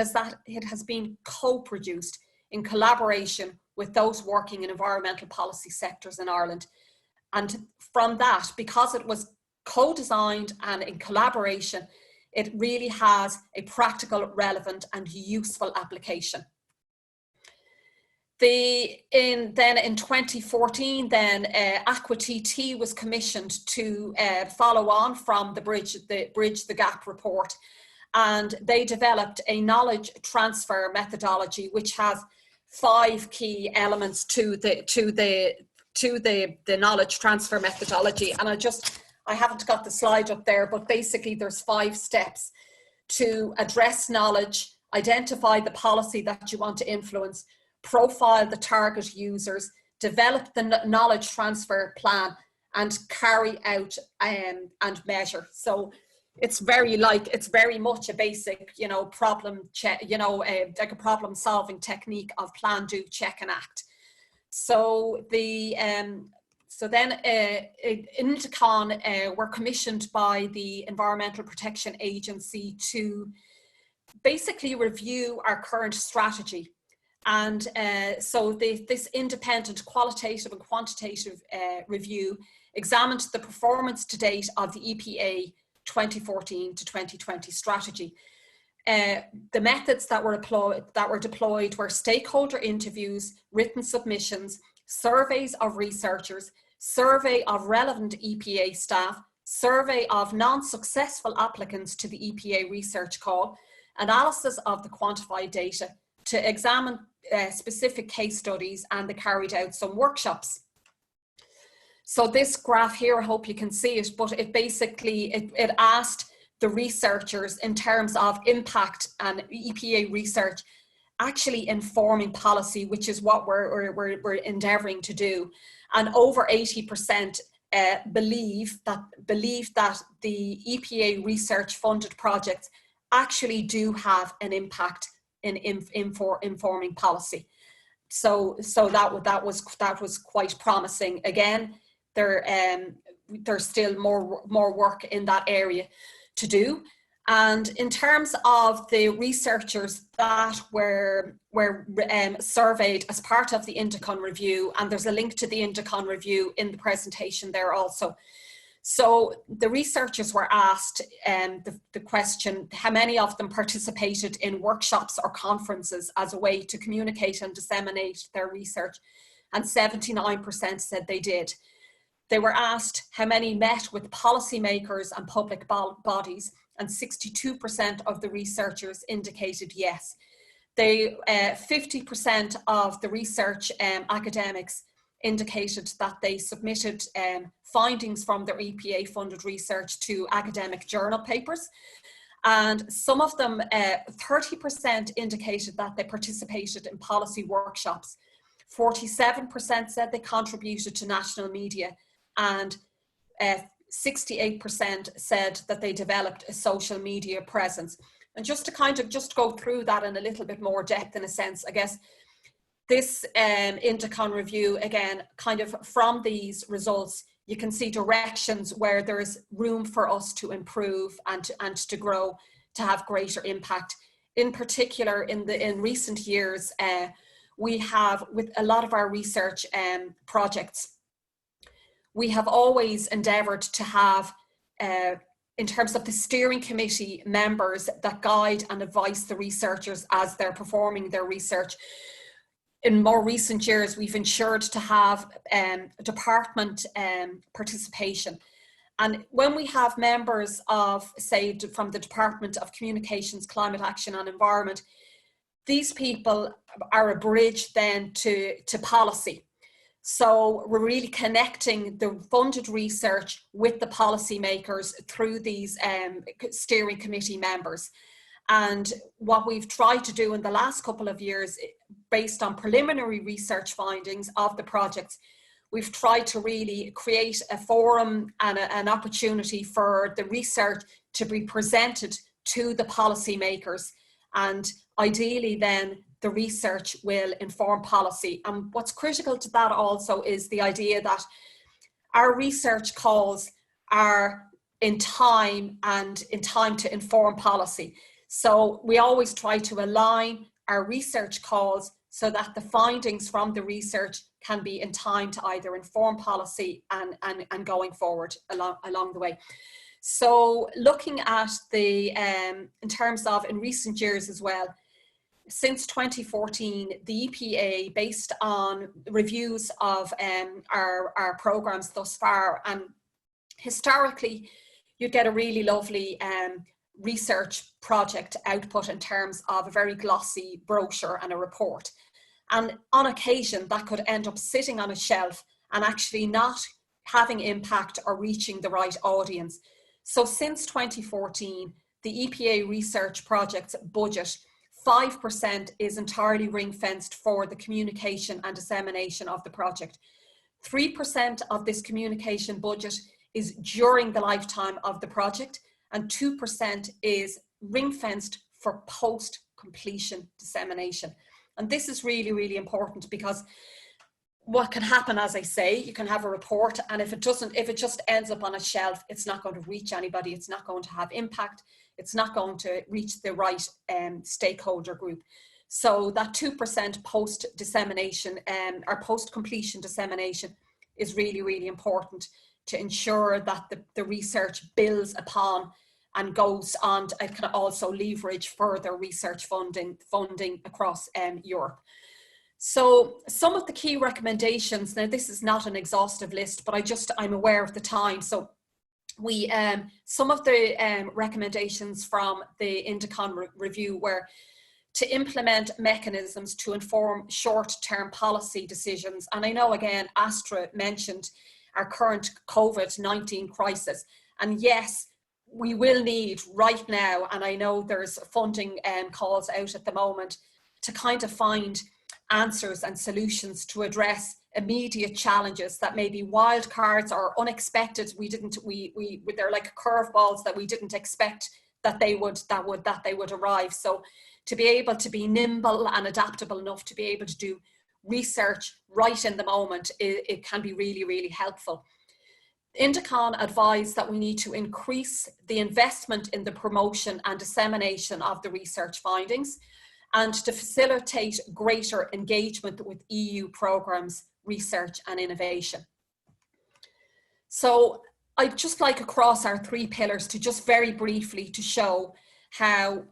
has been co-produced in collaboration with those working in environmental policy sectors in Ireland. And from that, because it was co-designed and in collaboration, it really has a practical, relevant, and useful application. In 2014, Aqua TT was commissioned to follow on from the Bridge the Gap report, and they developed a knowledge transfer methodology which has 5 key elements to the knowledge transfer methodology. And I haven't got the slide up there, but basically there's 5 steps to address knowledge, identify the policy that you want to influence, profile the target users, develop the knowledge transfer plan, and carry out and measure. So it's very much a basic, problem check, like a problem solving technique of plan, do, check, and act. So then Indicon were commissioned by the Environmental Protection Agency to basically review our current strategy. And so this independent qualitative and quantitative review examined the performance to date of the EPA 2014 to 2020 strategy. The methods that were deployed were stakeholder interviews, written submissions, surveys of researchers, survey of relevant EPA staff, survey of non-successful applicants to the EPA research call, analysis of the quantified data to examine specific case studies, and they carried out some workshops. So this graph here, I hope you can see it, but it basically, it asked the researchers in terms of impact and EPA research actually informing policy, which is what we're endeavoring to do. And over 80% believe that the EPA research funded projects actually do have an impact in informing policy. So that was quite promising. Again, there's still more work in that area to do. And in terms of the researchers that were surveyed as part of the Indicon review, and there's a link to the Indicon review in the presentation there also. So the researchers were asked the question, how many of them participated in workshops or conferences as a way to communicate and disseminate their research, and 79% said they did. They were asked how many met with policymakers and public bodies, and 62% of the researchers indicated yes. 50% of the research academics indicated that they submitted findings from their EPA funded research to academic journal papers. And some of them, 30% indicated that they participated in policy workshops. 47% said they contributed to national media, and 68% said that they developed a social media presence. And just to kind of just go through that in a little bit more depth, in a sense, I guess this Indicon review, again, kind of from these results, you can see directions where there is room for us to improve and to grow, to have greater impact. In particular, in recent years, we have, with a lot of our research projects, we have always endeavoured to have, in terms of the steering committee members that guide and advise the researchers as they're performing their research. In more recent years, we've ensured to have department participation. And when we have members of, say, from the Department of Communications, Climate Action and Environment, these people are a bridge then to policy. So we're really connecting the funded research with the policymakers through these steering committee members. And what we've tried to do in the last couple of years, based on preliminary research findings of the projects, we've tried to really create a forum and an opportunity for the research to be presented to the policymakers. And ideally then the research will inform policy. And what's critical to that also is the idea that our research calls are in time to inform policy. So we always try to align our research calls so that the findings from the research can be in time to either inform policy and going forward along the way. So looking at the, in terms of in recent years as well, since 2014, the EPA, based on reviews of our programs thus far, and historically, you'd get a really lovely research project output in terms of a very glossy brochure and a report. And on occasion, that could end up sitting on a shelf and actually not having impact or reaching the right audience. So since 2014, the EPA research project's budget, 5% is entirely ring-fenced for the communication and dissemination of the project. 3% of this communication budget is during the lifetime of the project, and 2% is ring-fenced for post-completion dissemination. And this is really, really important, because what can happen, as I say, you can have a report, and if it just ends up on a shelf, it's not going to reach anybody, it's not going to have impact, it's not going to reach the right stakeholder group. So that 2% post-dissemination or post-completion dissemination is really, really important to ensure that the research builds upon and goes on to, it can also leverage further research funding across Europe. So some of the key recommendations, now this is not an exhaustive list, but I'm aware of the time. So we, some of the recommendations from the Indicon review were to implement mechanisms to inform short-term policy decisions. And I know, again, Astra mentioned our current COVID-19 crisis. And yes, we will need right now, and I know there's funding calls out at the moment, to kind of find answers and solutions to address immediate challenges that may be wild cards or unexpected. They're like curveballs that we didn't expect that they would arrive. So to be able to be nimble and adaptable enough to be able to do research right in the moment, it can be really, really helpful. Indicon advised that we need to increase the investment in the promotion and dissemination of the research findings, and to facilitate greater engagement with EU programs, research and innovation. So I'd just like across our 3 pillars to just very briefly to show how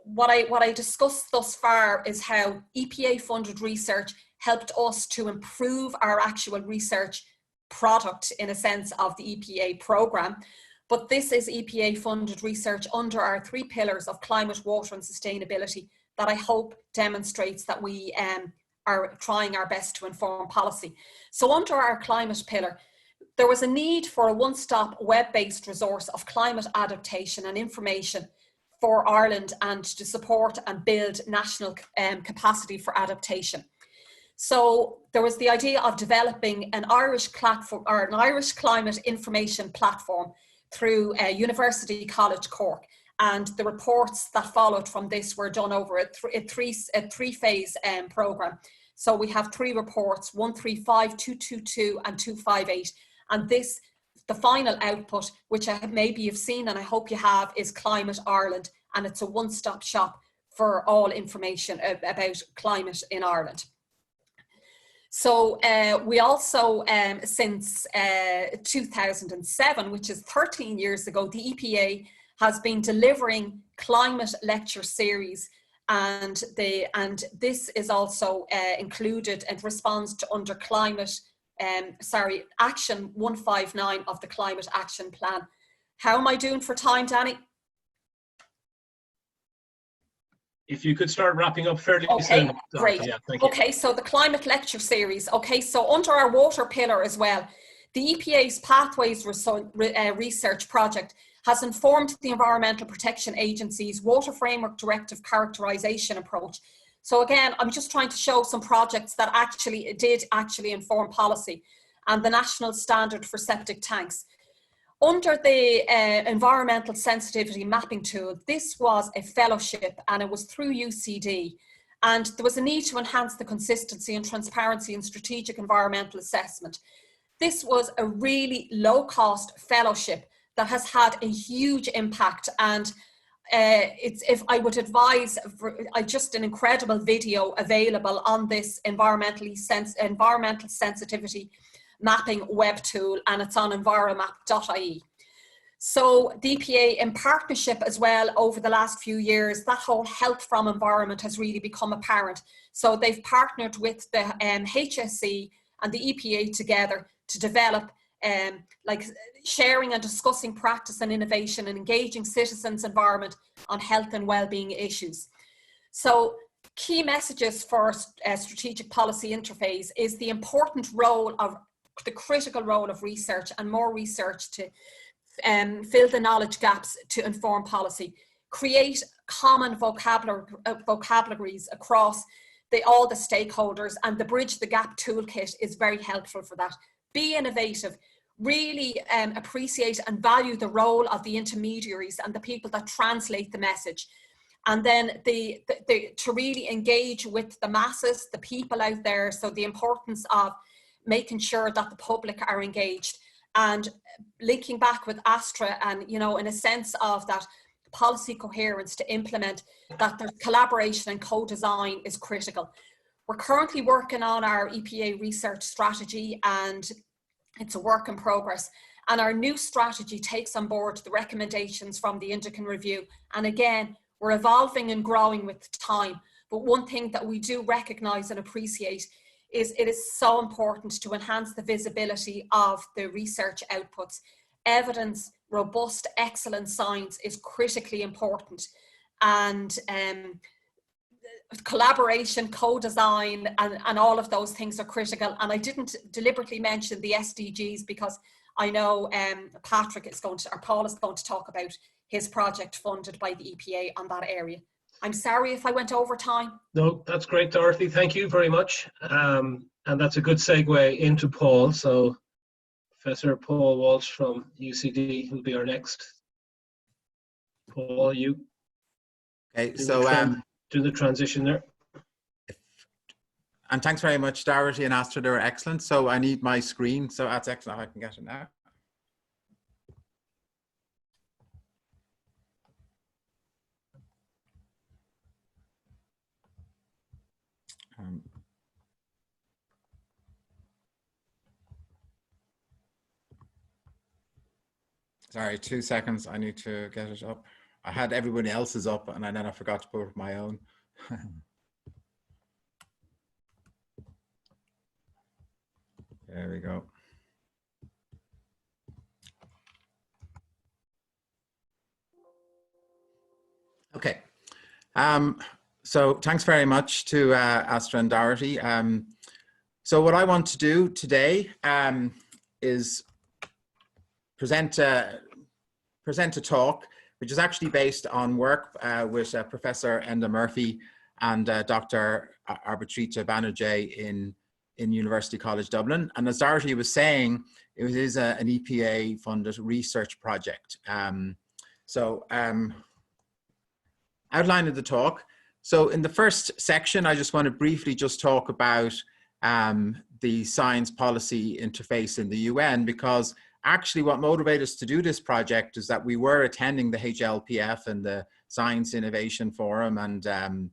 what I discussed thus far is how EPA funded research helped us to improve our actual research product in a sense of the EPA program. But this is EPA funded research under our 3 pillars of climate, water and sustainability that I hope demonstrates that we are trying our best to inform policy. So under our climate pillar, there was a need for a one-stop web-based resource of climate adaptation and information for Ireland, and to support and build national capacity for adaptation. So there was the idea of developing an Irish platform, or an Irish climate information platform through University College Cork. And the reports that followed from this were done over a three-phase programme. So we have 3 reports, 135, 222 and 258. And this, the final output, which maybe you've seen and I hope you have, is Climate Ireland. And it's a one-stop shop for all information about climate in Ireland. So we also, since 2007, which is 13 years ago, the EPA has been delivering climate lecture series, and this is also included and responds to under climate, Action 159 of the Climate Action Plan. How am I doing for time, Danny? If you could start wrapping up fairly soon. Great. Yeah, thank you. Okay, so the climate lecture series. Okay, so under our water pillar as well, the EPA's Pathways Research Project has informed the Environmental Protection Agency's Water Framework Directive characterisation approach. So again, I'm just trying to show some projects that did inform policy, and the National Standard for Septic Tanks. Under the Environmental Sensitivity Mapping Tool, this was a fellowship and it was through UCD. And there was a need to enhance the consistency and transparency in strategic environmental assessment. This was a really low-cost fellowship that has had a huge impact, and if I would advise, just an incredible video available on this environmental sensitivity mapping web tool, and it's on enviromap.ie. So the EPA, in partnership as well over the last few years, that whole health from environment has really become apparent. So they've partnered with the HSE and the EPA together to develop like sharing and discussing practice and innovation and engaging citizens' environment on health and well-being issues. So key messages for a strategic policy interface is the important role of the critical role of research, and more research to fill the knowledge gaps to inform policy, create common vocabularies across all the stakeholders, and the Bridge the Gap toolkit is very helpful for that. Be innovative, really appreciate and value the role of the intermediaries and the people that translate the message. And then to really engage with the masses, the people out there, so the importance of making sure that the public are engaged, and linking back with Astra, and in a sense of that policy coherence to implement that, there's collaboration and co-design is critical. We're currently working on our EPA research strategy, and it's a work in progress. And our new strategy takes on board the recommendations from the Indican Review. And again, we're evolving and growing with time. But one thing that we do recognise and appreciate is it is so important to enhance the visibility of the research outputs. Evidence, robust, excellent science is critically important. And collaboration, co-design, and all of those things are critical. And I didn't deliberately mention the SDGs because I know Paul is going to talk about his project funded by the EPA on that area. I'm sorry if I went over time. No, that's great, Dorothy. Thank you very much. And that's a good segue into Paul. So Professor Paul Walsh from UCD will be our next. Paul, you. Okay, so do the transition there. And thanks very much, Dorothy and Astra. They were excellent. So I need my screen. So that's excellent. I can get it now. Sorry, 2 seconds. I need to get it up. I had everybody else's up, and then I forgot to put my own. There we go. Okay. So thanks very much to Astra and Dorothy. So what I want to do today is present a talk which is actually based on work with Professor Enda Murphy and Dr. Arbitrita Banerjee in University College Dublin. And as Dorothy was saying, it is an EPA funded research project. Outline of the talk. So in the first section, I just want to briefly just talk about the science policy interface in the UN, because actually what motivated us to do this project is that we were attending the HLPF and the Science Innovation Forum and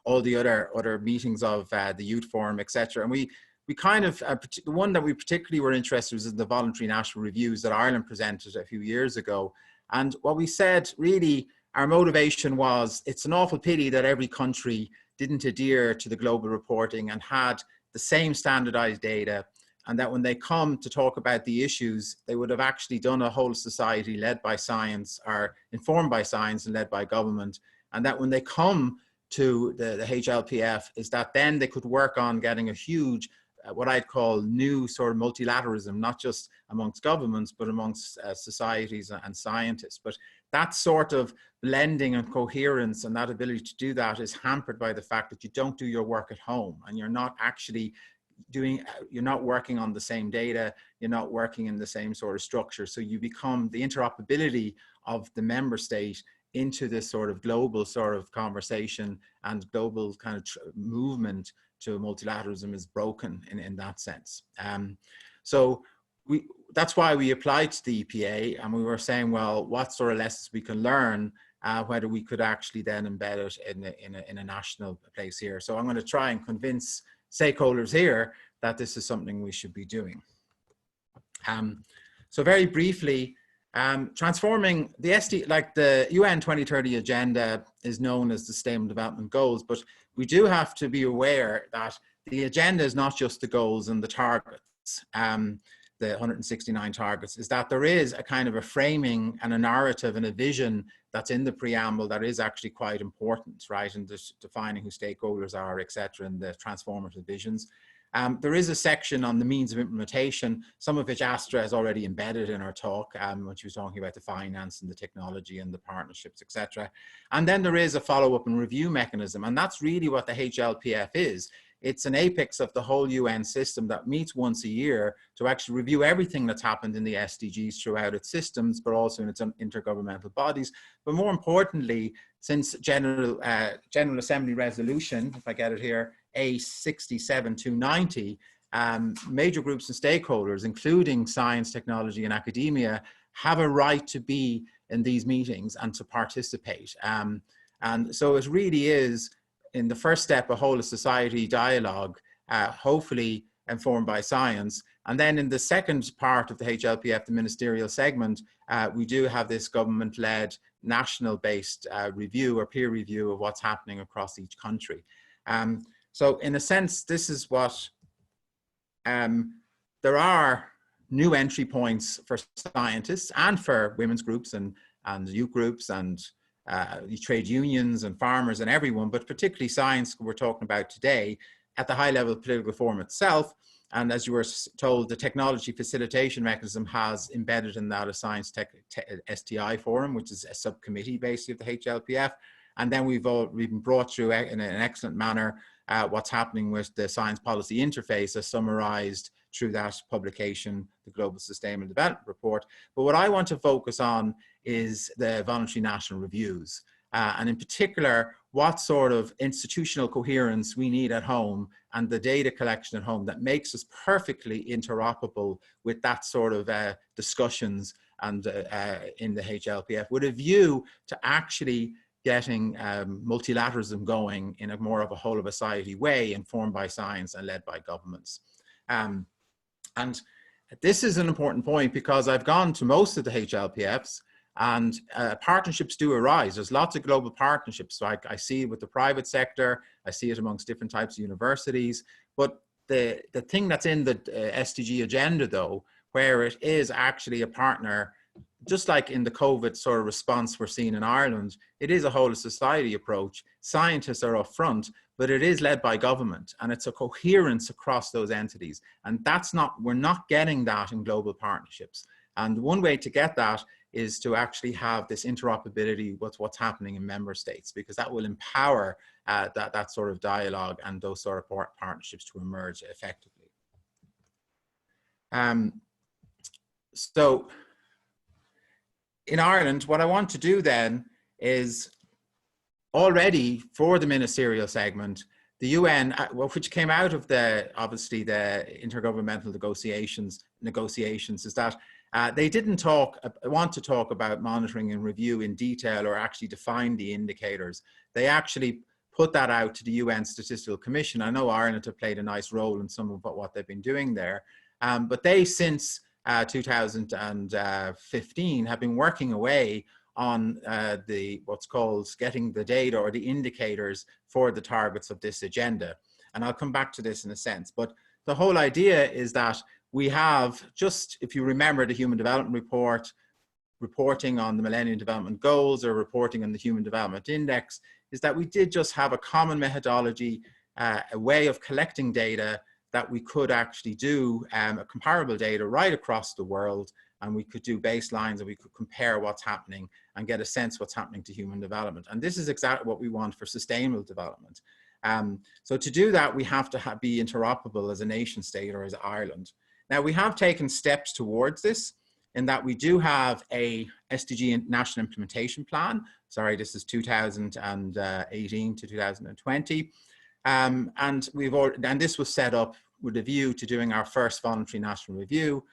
all the other meetings of the Youth Forum, etc. And we kind of, the one that we particularly were interested in was in the voluntary national reviews that Ireland presented a few years ago. And what we said, really, our motivation was, it's an awful pity that every country didn't adhere to the global reporting and had the same standardized data, and that when they come to talk about the issues, they would have actually done a whole society led by science, or informed by science and led by government. And that when they come to the HLPF, is that then they could work on getting a huge, what I'd call new sort of multilateralism, not just amongst governments, but amongst societies and scientists. But that sort of blending and coherence and that ability to do that is hampered by the fact that you don't do your work at home, and you're not actually you're not working on the same data, you're not working in the same sort of structure. So you become the interoperability of the member state into this sort of global sort of conversation and global kind of movement to multilateralism is broken in that sense. So that's why we applied to the EPA, and we were saying, well, what sort of lessons we can learn, whether we could actually then embed it in a national place here. So I'm going to try and convince stakeholders here that this is something we should be doing. So very briefly, transforming the like the UN 2030 agenda is known as the Sustainable Development Goals, but we do have to be aware that the agenda is not just the goals and the targets, the 169 targets, is that there is a kind of a framing and a narrative and a vision that's in the preamble that is actually quite important, right? And defining who stakeholders are, etc., and the transformative visions. There is a section on the means of implementation, some of which Astra has already embedded in our talk, when she was talking about the finance and the technology and the partnerships, etc. And then there is a follow-up and review mechanism, and that's really what the HLPF is. It's an apex of the whole UN system that meets once a year to actually review everything that's happened in the SDGs throughout its systems, but also in its intergovernmental bodies. But more importantly, since General Assembly Resolution, if I get it here, A67290, major groups and stakeholders, including science, technology, and academia, have a right to be in these meetings and to participate. And so it really is, in the first step, a whole of society dialogue, hopefully informed by science. And then in the second part of the HLPF, the ministerial segment, we do have this government-led, national-based review or peer review of what's happening across each country. So in a sense, this is what, there are new entry points for scientists and for women's groups and youth groups and trade unions and farmers and everyone, but particularly science we're talking about today at the high level of political forum itself. And as you were told, the technology facilitation mechanism has embedded in that a science tech STI forum, which is a subcommittee basically of the HLPF. And then we've been brought through in an excellent manner what's happening with the science policy interface as summarized through that publication, the Global Sustainable Development Report. But what I want to focus on is the voluntary national reviews. And in particular, what sort of institutional coherence we need at home and the data collection at home that makes us perfectly interoperable with that sort of discussions and in the HLPF, with a view to actually getting multilateralism going in a more of a whole of society way, informed by science and led by governments. And this is an important point because I've gone to most of the HLPFs and partnerships do arise. There's lots of global partnerships. So I see it with the private sector, I see it amongst different types of universities, but the thing that's in the SDG agenda though, where it is actually a partner just like in the COVID sort of response we're seeing in Ireland, it is a whole of society approach. Scientists are up front, but it is led by government, and it's a coherence across those entities. And we're not getting that in global partnerships. And one way to get that is to actually have this interoperability with what's happening in member states, because that will empower that sort of dialogue and those sort of partnerships to emerge effectively. So in Ireland, what I want to do then is already for the ministerial segment, the UN, which came out of obviously the intergovernmental negotiations, is that they didn't want to talk about monitoring and review in detail or actually define the indicators. They actually put that out to the UN Statistical Commission. I know Ireland have played a nice role in some of what they've been doing there, but they, since 2015, have been working away on what's called getting the data or the indicators for the targets of this agenda. And I'll come back to this in a sense, but the whole idea is that we have, just if you remember the Human Development Report, reporting on the Millennium Development Goals or reporting on the Human Development Index, is that we did just have a common methodology, a way of collecting data that we could actually do comparable data right across the world, and we could do baselines and we could compare what's happening and get a sense what's happening to human development. And this is exactly what we want for sustainable development. So to do that, we have to be interoperable as a nation state or as Ireland. Now, we have taken steps towards this in that we do have a SDG National Implementation Plan. Sorry, this is 2018 to 2020. And this was set up with a view to doing our first voluntary national review,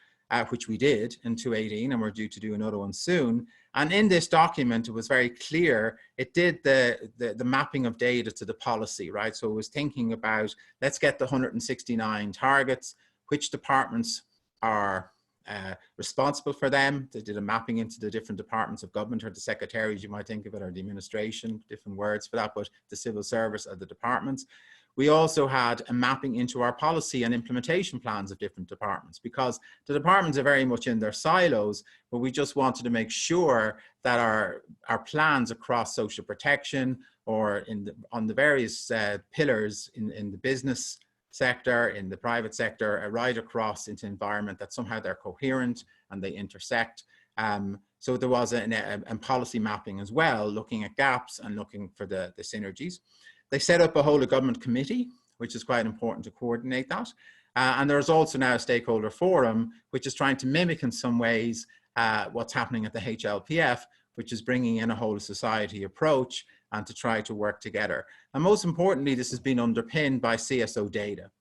which we did in 2018, and we're due to do another one soon. And in this document, it was very clear, it did the mapping of data to the policy, right? So it was thinking about, let's get the 169 targets, which departments are responsible for them. They did a mapping into the different departments of government, or the secretaries, you might think of it, or the administration, different words for that, but the civil service of the departments. We also had a mapping into our policy and implementation plans of different departments, because the departments are very much in their silos, but we just wanted to make sure that our plans across social protection or on the various pillars in the business sector, in the private sector, right across into environment, that somehow they're coherent and they intersect. So there was a policy mapping as well, looking at gaps and looking for the synergies. They set up a whole of government committee, which is quite important to coordinate that. And there's also now a stakeholder forum, which is trying to mimic in some ways what's happening at the HLPF, which is bringing in a whole of society approach and to try to work together. And most importantly, this has been underpinned by CSO data.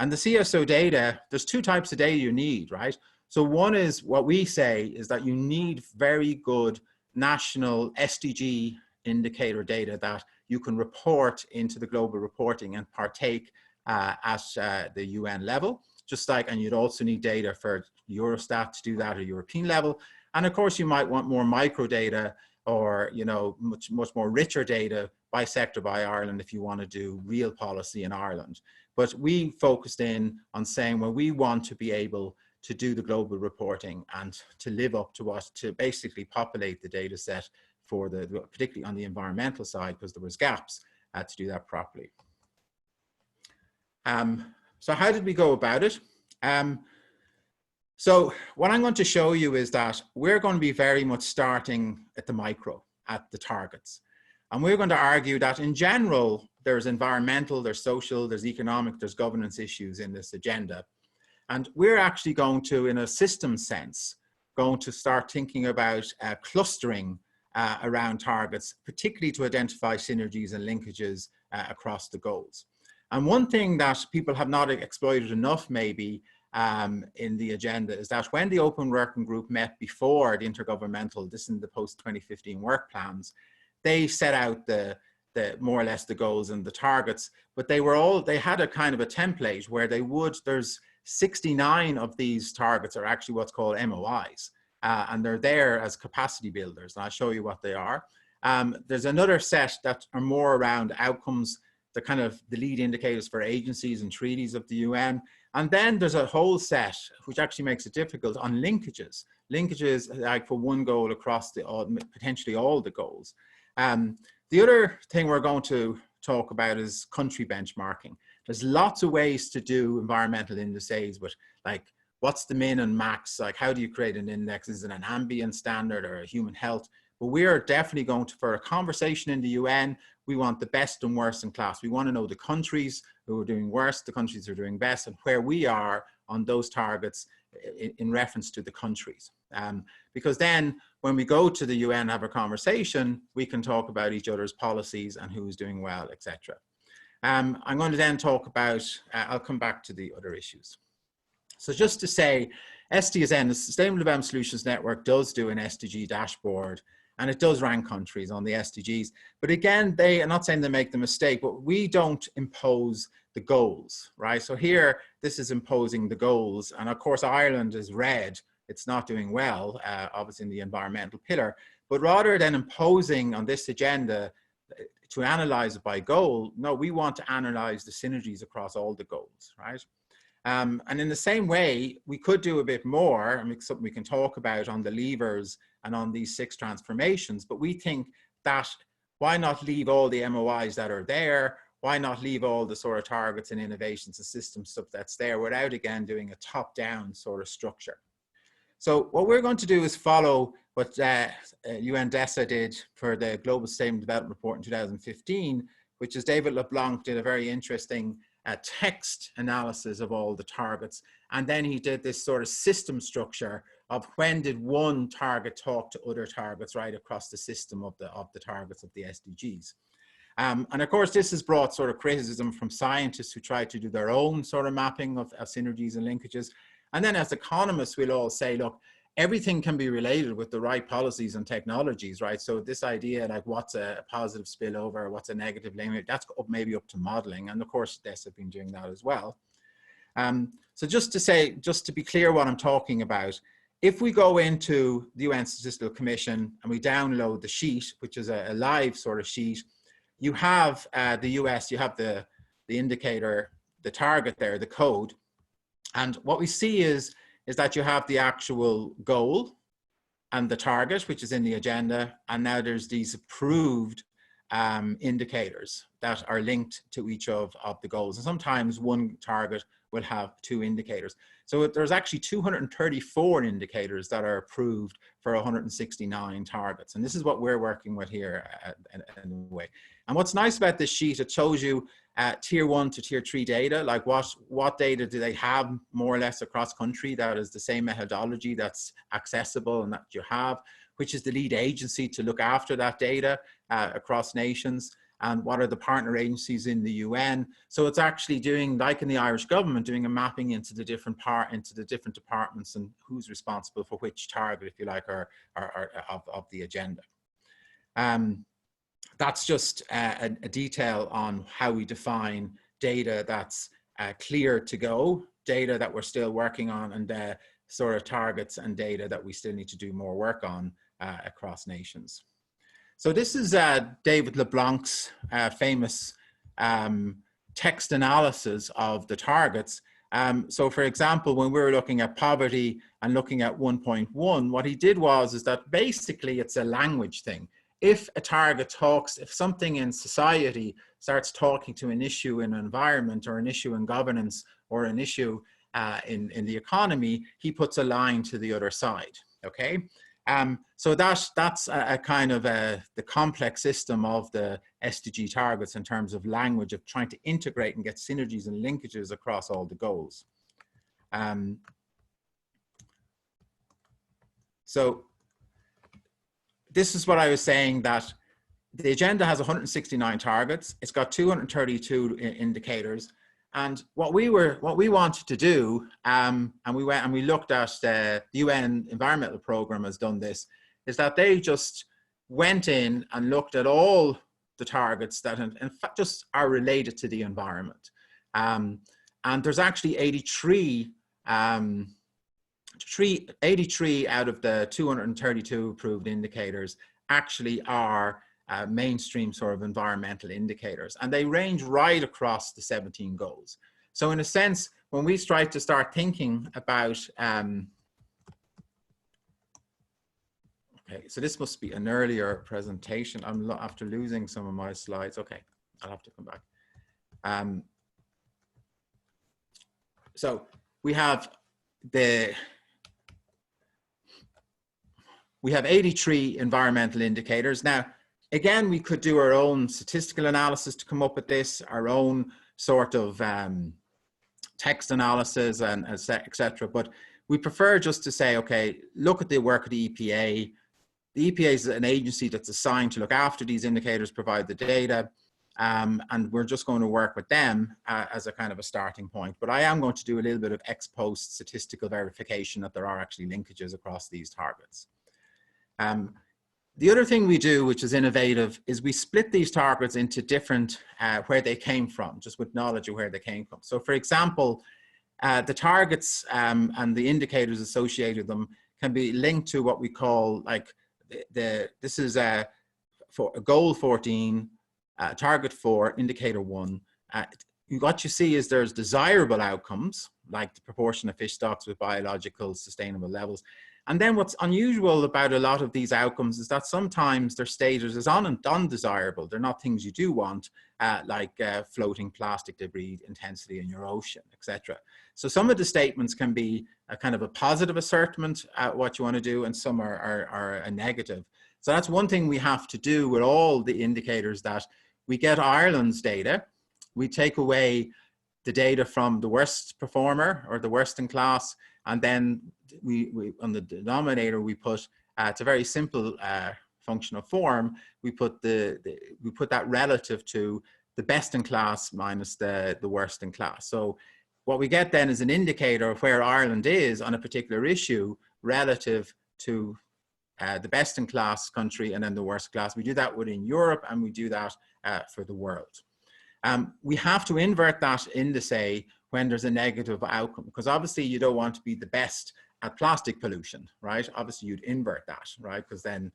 And the CSO data, there's two types of data you need, right? So one is, what we say is that you need very good national SDG indicator data that you can report into the global reporting and partake at the UN level, just like, and you'd also need data for Eurostat to do that at European level. And of course, you might want more micro data, or, you know, much more richer data by sector, by Ireland, if you want to do real policy in Ireland. But we focused in on saying, well, we want to be able to do the global reporting and to live up to to basically populate the data set for particularly on the environmental side, because there was gaps to do that properly. So how did we go about it? So what I'm going to show you is that we're going to be very much starting at the micro, at the targets. And we're going to argue that in general, there's environmental, there's social, there's economic, there's governance issues in this agenda. And we're actually going to, in a system sense, going to start thinking about clustering around targets, particularly to identify synergies and linkages across the goals. And one thing that people have not exploited enough maybe in the agenda is that when the Open Working Group met before the intergovernmental, this in the post-2015 work plans, they set out the more or less the goals and the targets, but they had a kind of a template where there's 69 of these targets are actually what's called MOIs. And they're there as capacity builders, and I'll show you what they are. There's another set that are more around outcomes, the lead indicators for agencies and treaties of the UN. And then there's a whole set, which actually makes it difficult, on linkages linkages like for one goal across potentially all the goals. The other thing we're going to talk about is country benchmarking. There's lots of ways to do environmental indices, but like what's the min and max? Like how do you create an index? Is it an ambient standard or a human health? But we are definitely going to, for a conversation in the UN, we want the best and worst in class. We want to know the countries who are doing worse, the countries who are doing best, and where we are on those targets in reference to the countries. Because then when we go to the UN and have a conversation, we can talk about each other's policies and who's doing well, etc. I'm going to then talk about, I'll come back to the other issues. So just to say, SDSN, the Sustainable Development Solutions Network, does do an SDG dashboard, and it does rank countries on the SDGs. But again, I'm not saying they make the mistake, but we don't impose the goals, right? So here, this is imposing the goals. And of course, Ireland is red. It's not doing well, obviously in the environmental pillar. But rather than imposing on this agenda to analyze it by goal, no, we want to analyze the synergies across all the goals, right? And in the same way, we could do a bit more, and something we can talk about on the levers and on these 6 transformations, but we think that why not leave all the MOIs that are there? Why not leave all the sort of targets and innovations and system stuff that's there without, again, doing a top-down sort of structure? So what we're going to do is follow what UNDESA did for the Global Sustainable Development Report in 2015, which is David LeBlanc did a very interesting text analysis of all the targets. And then he did this sort of system structure of when did one target talk to other targets right across the system of the targets of the SDGs. And of course, this has brought sort of criticism from scientists who try to do their own sort of mapping of synergies and linkages. And then as economists, we'll all say, look, everything can be related with the right policies and technologies, right? So this idea, like what's a positive spillover, what's a negative limit, that's maybe up to modeling. And of course, DES have been doing that as well. So just to say, just to be clear what I'm talking about, if we go into the UN Statistical Commission and we download the sheet, which is a live sort of sheet, you have the US, you have the indicator, the target there, the code. And what we see is that you have the actual goal and the target, which is in the agenda. And now there's these approved indicators that are linked to each of the goals. And sometimes one target will have 2 indicators. So there's actually 234 indicators that are approved for 169 targets. And this is what we're working with here in a way. And what's nice about this sheet, it shows you tier 1 to tier 3 data, like what data do they have more or less across country that is the same methodology that's accessible and that you have, which is the lead agency to look after that data across nations, and what are the partner agencies in the UN. So it's actually doing, like in the Irish government, doing a mapping into the different departments and who's responsible for which target, if you like, of the agenda. That's just a detail on how we define data that's clear to go, data that we're still working on, and sort of targets and data that we still need to do more work on across nations. So this is David LeBlanc's famous text analysis of the targets. So for example, when we were looking at poverty and looking at 1.1, what he did is that basically it's a language thing. If a target talks, if something in society starts talking to an issue in environment or an issue in governance or an issue in the economy, he puts a line to the other side, okay? So that's a kind of the complex system of the SDG targets in terms of language, of trying to integrate and get synergies and linkages across all the goals. So this is what I was saying, that the agenda has 169 targets. It's got 232 indicators. And what we wanted to do, and we looked at the UN Environmental Programme has done this, is that they just went in and looked at all the targets that in fact just are related to the environment. And there's actually 83 out of the 232 approved indicators actually are mainstream sort of environmental indicators, and they range right across the 17 goals. So in a sense, when we try to start thinking about Okay, so this must be an earlier presentation. I'm after losing some of my slides. Okay, I'll have to come back. So we have 83 environmental indicators. Now, again, we could do our own statistical analysis to come up with this, our own sort of text analysis and etc. But we prefer just to say, okay, look at the work of the EPA. The EPA is an agency that's assigned to look after these indicators, provide the data, and we're just going to work with them as a kind of a starting point. But I am going to do a little bit of ex post statistical verification that there are actually linkages across these targets. The other thing we do, which is innovative, is we split these targets into different, where they came from, just with knowledge of where they came from. So for example, the targets and the indicators associated with them can be linked to what we call like, this is for goal 14, target 4, indicator 1. What you see is there's desirable outcomes, like the proportion of fish stocks with biological sustainable levels. And then what's unusual about a lot of these outcomes is that sometimes they're stated as undesirable. They're not things you do want, like floating plastic debris intensity in your ocean, etc. So some of the statements can be a kind of a positive assertment at what you want to do, and some are a negative. So that's one thing we have to do with all the indicators, that we get Ireland's data, we take away the data from the worst performer or the worst in class, and then we on the denominator we put it's a very simple functional form. We put that relative to the best in class minus the worst in class. So what we get then is an indicator of where Ireland is on a particular issue relative to the best in class country and then the worst class. We do that within Europe, and we do that for the world. We have to invert that indice when there's a negative outcome, because obviously you don't want to be the best at plastic pollution, right? Obviously you'd invert that, right? Because then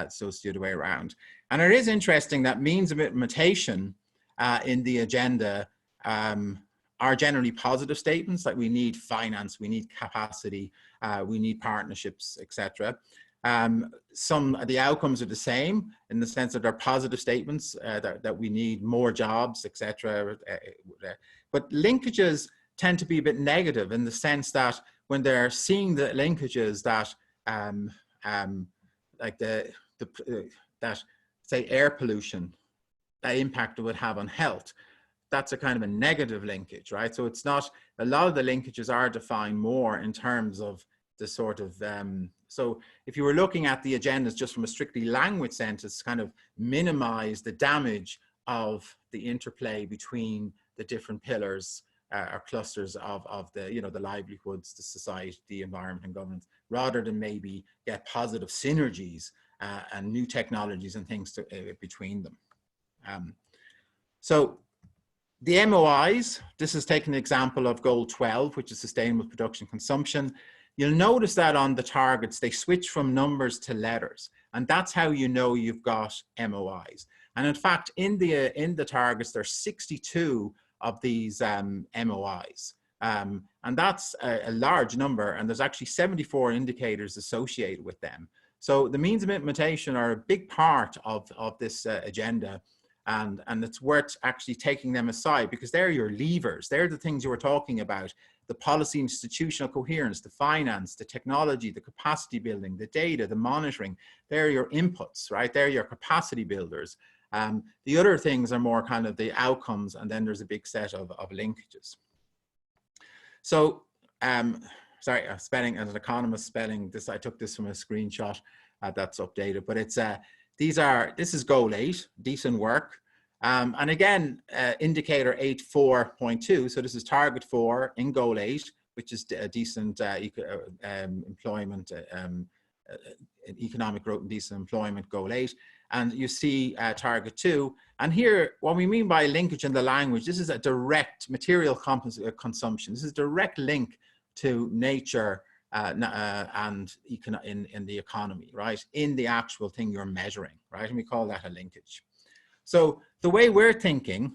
so it's the other way around. And it is interesting that means of implementation in the agenda are generally positive statements, like we need finance, we need capacity, we need partnerships, etc. Some of the outcomes are the same in the sense that they're positive statements, that we need more jobs, etc. But linkages tend to be a bit negative in the sense that when they're seeing the linkages that, like that say air pollution, that impact it would have on health, that's a kind of a negative linkage, right? So it's not, a lot of the linkages are defined more in terms of the sort of, so if you were looking at the agendas just from a strictly language sense, it's kind of minimize the damage of the interplay between the different pillars or clusters of the, you know, the livelihoods, the society, the environment and governance, rather than maybe get positive synergies and new technologies and things to, between them. So the MOIs, this is taking an example of goal 12, which is sustainable production consumption. You'll notice that on the targets, they switch from numbers to letters. And that's how you know you've got MOIs. And in fact, in the targets, there's 62 of these MOIs. And that's a large number. And there's actually 74 indicators associated with them. So the means of implementation are a big part of this agenda. And it's worth actually taking them aside, because they're your levers. They're the things you were talking about: the policy, institutional coherence, the finance, the technology, the capacity building, the data, the monitoring. They're your inputs, right? They're your capacity builders. The other things are more kind of the outcomes, and then there's a big set of linkages. So, sorry, spelling, as an economist spelling this, I took this from a screenshot that's updated, but it's this is goal 8, decent work. And again, indicator 8.4.2, so this is target 4 in goal 8, which is decent employment, economic growth and decent employment, goal 8. And you see target 2. And here, what we mean by linkage in the language, this is a direct material consumption. This is a direct link to nature and in the economy, right? In the actual thing you're measuring, right? And we call that a linkage. So the way we're thinking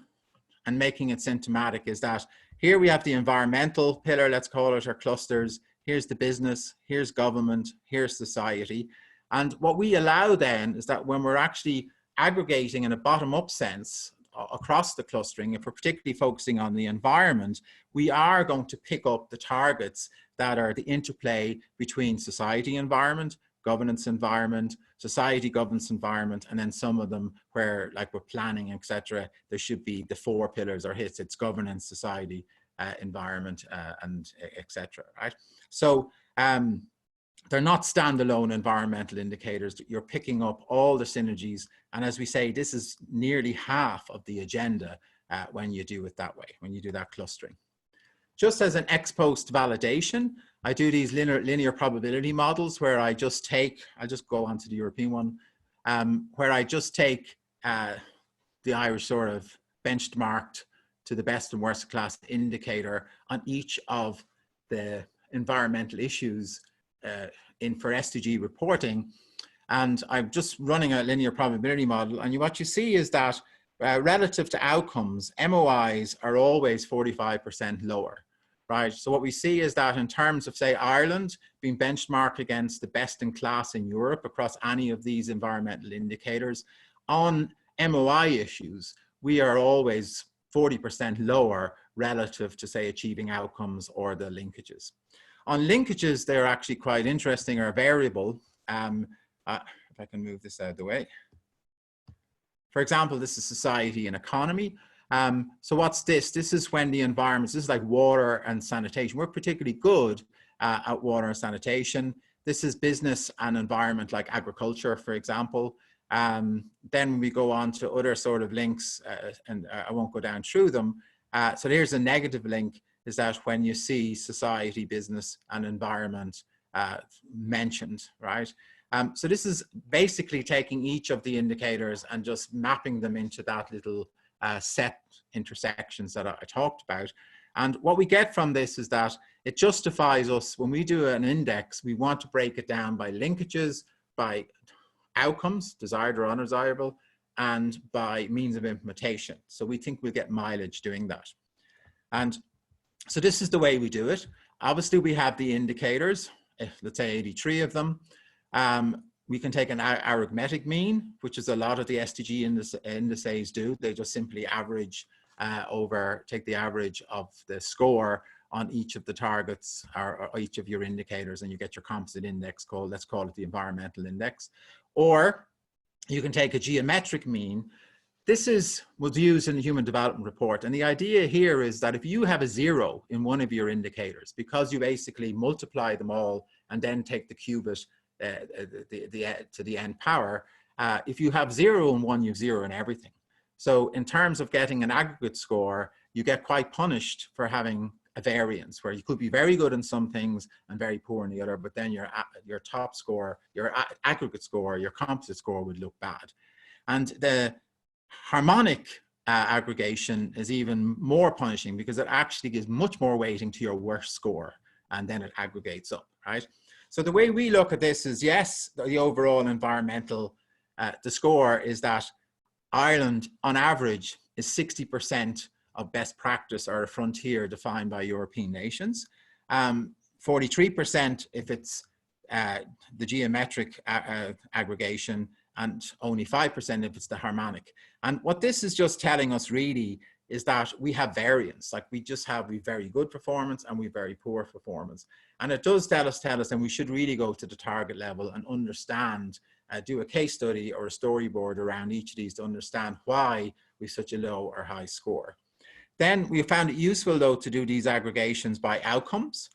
and making it symptomatic is that here we have the environmental pillar, let's call it, or clusters. Here's the business, here's government, here's society. And what we allow then is that when we're actually aggregating in a bottom-up sense across the clustering, if we're particularly focusing on the environment, we are going to pick up the targets that are the interplay between society environment, governance environment, society governance environment, and then some of them where, like with planning, etc., there should be the 4 pillars or hits. It's governance, society, environment, and etc. Right? So they're not standalone environmental indicators. You're picking up all the synergies, and as we say, this is nearly half of the agenda when you do it that way, when you do that clustering. Just as an ex post validation, I do these linear probability models where I just take, I'll just go on to the European one, where I just take the Irish sort of benchmarked to the best and worst class indicator on each of the environmental issues for SDG reporting. And I'm just running a linear probability model. And what you see is that relative to outcomes, MOIs are always 45% lower, right? So what we see is that in terms of, say, Ireland being benchmarked against the best in class in Europe across any of these environmental indicators, on MOI issues, we are always 40% lower relative to, say, achieving outcomes or the linkages. On linkages, they're actually quite interesting or variable. If I can move this out of the way. For example, this is society and economy. So what's this? This is when the environments, this is like water and sanitation. We're particularly good at water and sanitation. This is business and environment like agriculture, for example. Then we go on to other sort of links, and I won't go down through them. So here's a negative link, is that when you see society, business, and environment mentioned, right? So this is basically taking each of the indicators and just mapping them into that little set intersections that I talked about. And what we get from this is that it justifies us, when we do an index, we want to break it down by linkages, by outcomes, desired or undesirable, and by means of implementation. So we think we'll get mileage doing that. And so this is the way we do it. Obviously, we have the indicators, let's say 83 of them. We can take an arithmetic mean, which is a lot of the SDG indices do. They just simply average take the average of the score on each of the targets or each of your indicators, and you get your composite index called, let's call it the environmental index. Or you can take a geometric mean. This was used in the Human Development Report. And the idea here is that if you have a 0 in one of your indicators, because you basically multiply them all and then take the qubit to the n power, if you have 0 in one, you have 0 in everything. So in terms of getting an aggregate score, you get quite punished for having a variance where you could be very good in some things and very poor in the other, but then your top score, your aggregate score, your composite score would look bad. And the harmonic aggregation is even more punishing because it actually gives much more weighting to your worst score, and then it aggregates up, right? So the way we look at this is, yes, the overall environmental, the score is that Ireland on average is 60% of best practice or a frontier defined by European nations. 43% if it's the geometric aggregation, and only 5% if it's the harmonic. And what this is just telling us really is that we have variance. Like we very good performance and we very poor performance. And it does tell us, and we should really go to the target level and understand, do a case study or a storyboard around each of these to understand why we have such a low or high score. Then we found it useful though to do these aggregations by outcomes,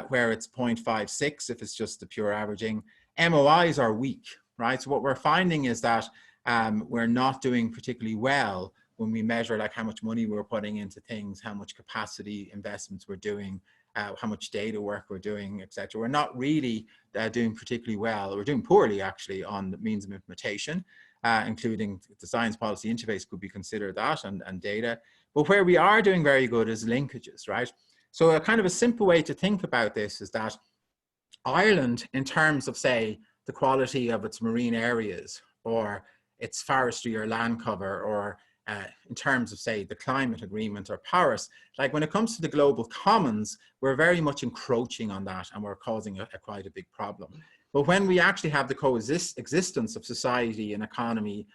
where it's 0.56 if it's just the pure averaging. MOIs are weak, right? So what we're finding is that we're not doing particularly well when we measure like how much money we're putting into things, how much capacity investments we're doing, how much data work we're doing, etc. We're not really doing particularly well. We're doing poorly actually on the means of implementation, including the science policy interface could be considered that, and data. But where we are doing very good is linkages, right? So a kind of a simple way to think about this is that Ireland, in terms of say the quality of its marine areas or its forestry or land cover, or in terms of say the climate agreement or Paris, like when it comes to the global commons, we're very much encroaching on that and we're causing quite a big problem. But when we actually have the coexistence of society and economy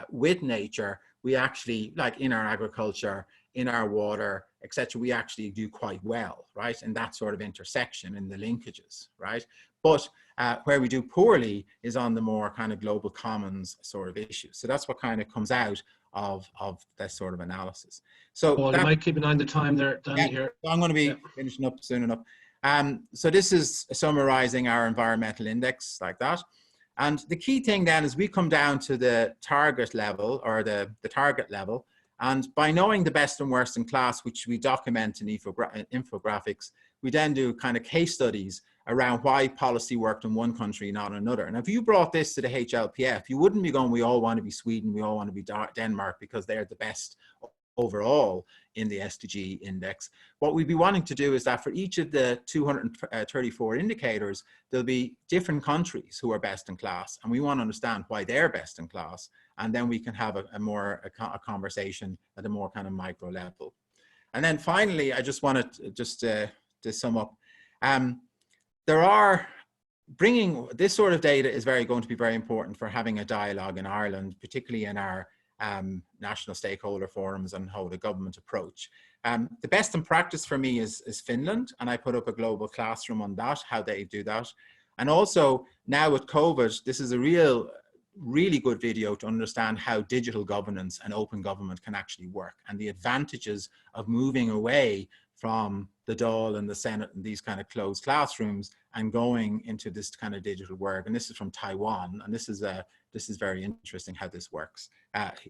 with nature, we actually, like in our agriculture, in our water, etc., we actually do quite well, right? And that sort of intersection in the linkages, right? But where we do poorly is on the more kind of global commons sort of issues. So that's what kind of comes out of that sort of analysis. So Paul, you might keep an eye on the time there, Danny, here. I'm going to be finishing up soon enough. So this is summarizing our environmental index like that. And the key thing then is we come down to the target level, or the target level. And by knowing the best and worst in class, which we document in infographics, we then do kind of case studies around why policy worked in one country, not another. And if you brought this to the HLPF, you wouldn't be going, we all want to be Sweden, we all want to be Denmark, because they're the best overall in the SDG index. What we'd be wanting to do is that for each of the 234 indicators, there'll be different countries who are best in class, and we want to understand why they're best in class, and then we can have a conversation at a more kind of micro level. And then finally, I just wanted to sum up. Bringing this sort of data is going to be very important for having a dialogue in Ireland, particularly in our national stakeholder forums and how the government approach. The best in practice for me is Finland, and I put up a global classroom on that, how they do that. And also now with COVID, this is a really good video to understand how digital governance and open government can actually work, and the advantages of moving away from the Dáil and the Senate and these kind of closed classrooms and going into this kind of digital work. And this is from Taiwan, and this is very interesting how this works.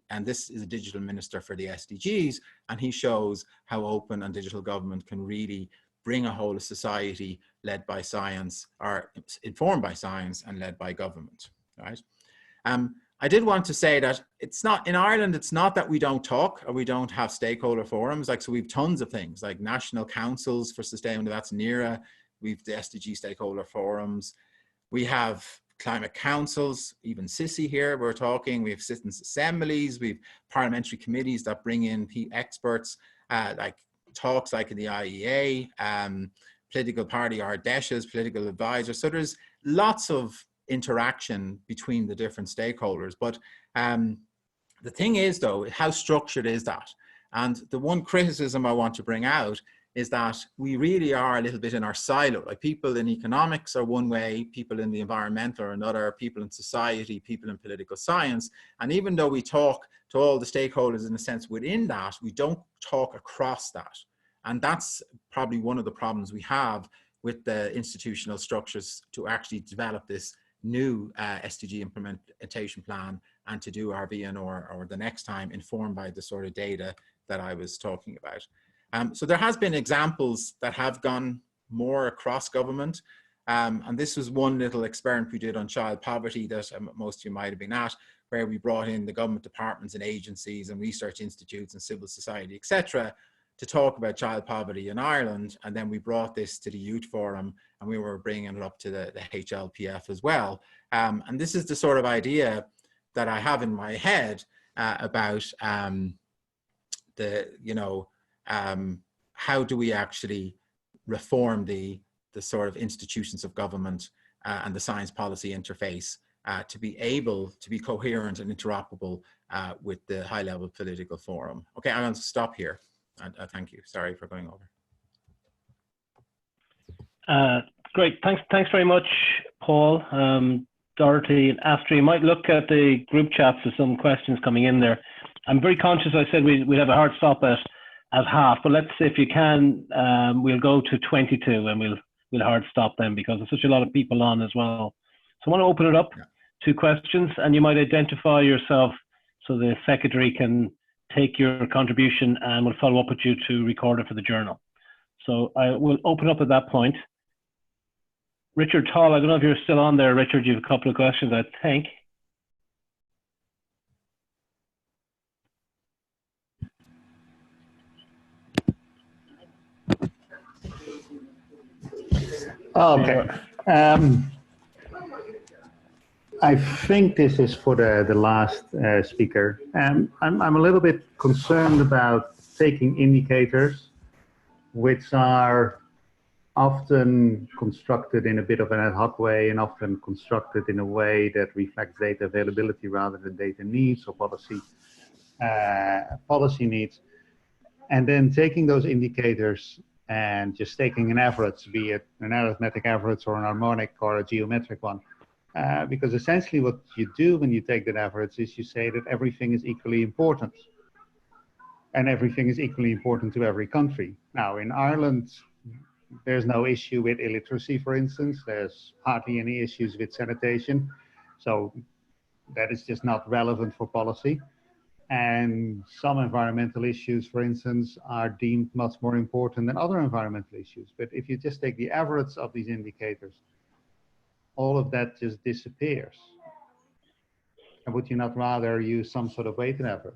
And this is a digital minister for the SDGs, and he shows how open and digital government can really bring a whole of society led by science, or informed by science and led by government, right? I did want to say that it's not, in Ireland, it's not that we don't talk or we don't have stakeholder forums. Like, so we've tons of things like national councils for sustainability, that's NERA. We've the SDG stakeholder forums. We have climate councils, even CICI here, we're talking. We have citizens assemblies. We've parliamentary committees that bring in experts, like talks like in the IEA, political party Ardeshas, political advisors. So there's lots of interaction between the different stakeholders. But the thing is, though, how structured is that? And the one criticism I want to bring out is that we really are a little bit in our silo. Like, people in economics are one way, people in the environmental are another, people in society, people in political science. And even though we talk to all the stakeholders in a sense within that, we don't talk across that. And that's probably one of the problems we have with the institutional structures to actually develop this new SDG implementation plan and to do our VNR or the next time informed by the sort of data that I was talking about. So there has been examples that have gone more across government. And this was one little experiment we did on child poverty that most of you might have been at, where we brought in the government departments and agencies and research institutes and civil society, etc., to talk about child poverty in Ireland. And then we brought this to the Youth Forum, and we were bringing it up to the HLPF as well. And this is the sort of idea that I have in my head about how do we actually reform the sort of institutions of government and the science policy interface to be able to be coherent and interoperable with the high level political forum. Okay, I'm going to stop here. Thank you. Sorry for going over. Great. Thanks very much, Paul. Dorothy and Astra, you might look at the group chats for some questions coming in there. I'm very conscious, I said we'd have a hard stop at half, but let's see if you can, we'll go to 22 and we'll hard stop them because there's such a lot of people on as well. So I want to open it up to questions, and you might identify yourself so the secretary can take your contribution and we'll follow up with you to record it for the journal. So I will open up at that point. Richard Tall, I don't know if you're still on there. Richard, you have a couple of questions, I think. Okay. I think this is for the last speaker. I'm a little bit concerned about taking indicators which are often constructed in a bit of an ad hoc way and often constructed in a way that reflects data availability rather than data needs or policy needs. And then taking those indicators and just taking an average, be it an arithmetic average or an harmonic or a geometric one. Because essentially what you do when you take that average is you say that everything is equally important. And everything is equally important to every country. Now, in Ireland, there's no issue with illiteracy, for instance. There's hardly any issues with sanitation. So that is just not relevant for policy. And some environmental issues, for instance, are deemed much more important than other environmental issues. But if you just take the average of these indicators, all of that just disappears. And would you not rather use some sort of weighted average?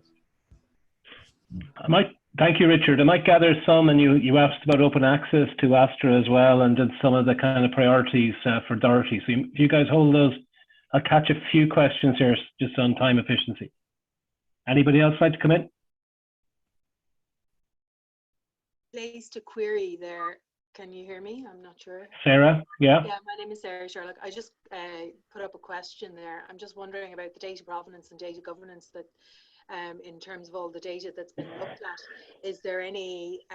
Thank you, Richard. I might gather some, and you asked about open access to Astra as well, and then some of the kind of priorities for Dorothy. So if you guys hold those, I'll catch a few questions here just on time efficiency. Anybody else like to come in? Place to query there. Can you hear me? I'm not sure. Sarah, yeah? Yeah, my name is Sarah Sherlock. I just put up a question there. I'm just wondering about the data provenance and data governance that in terms of all the data that's been looked at. Is there any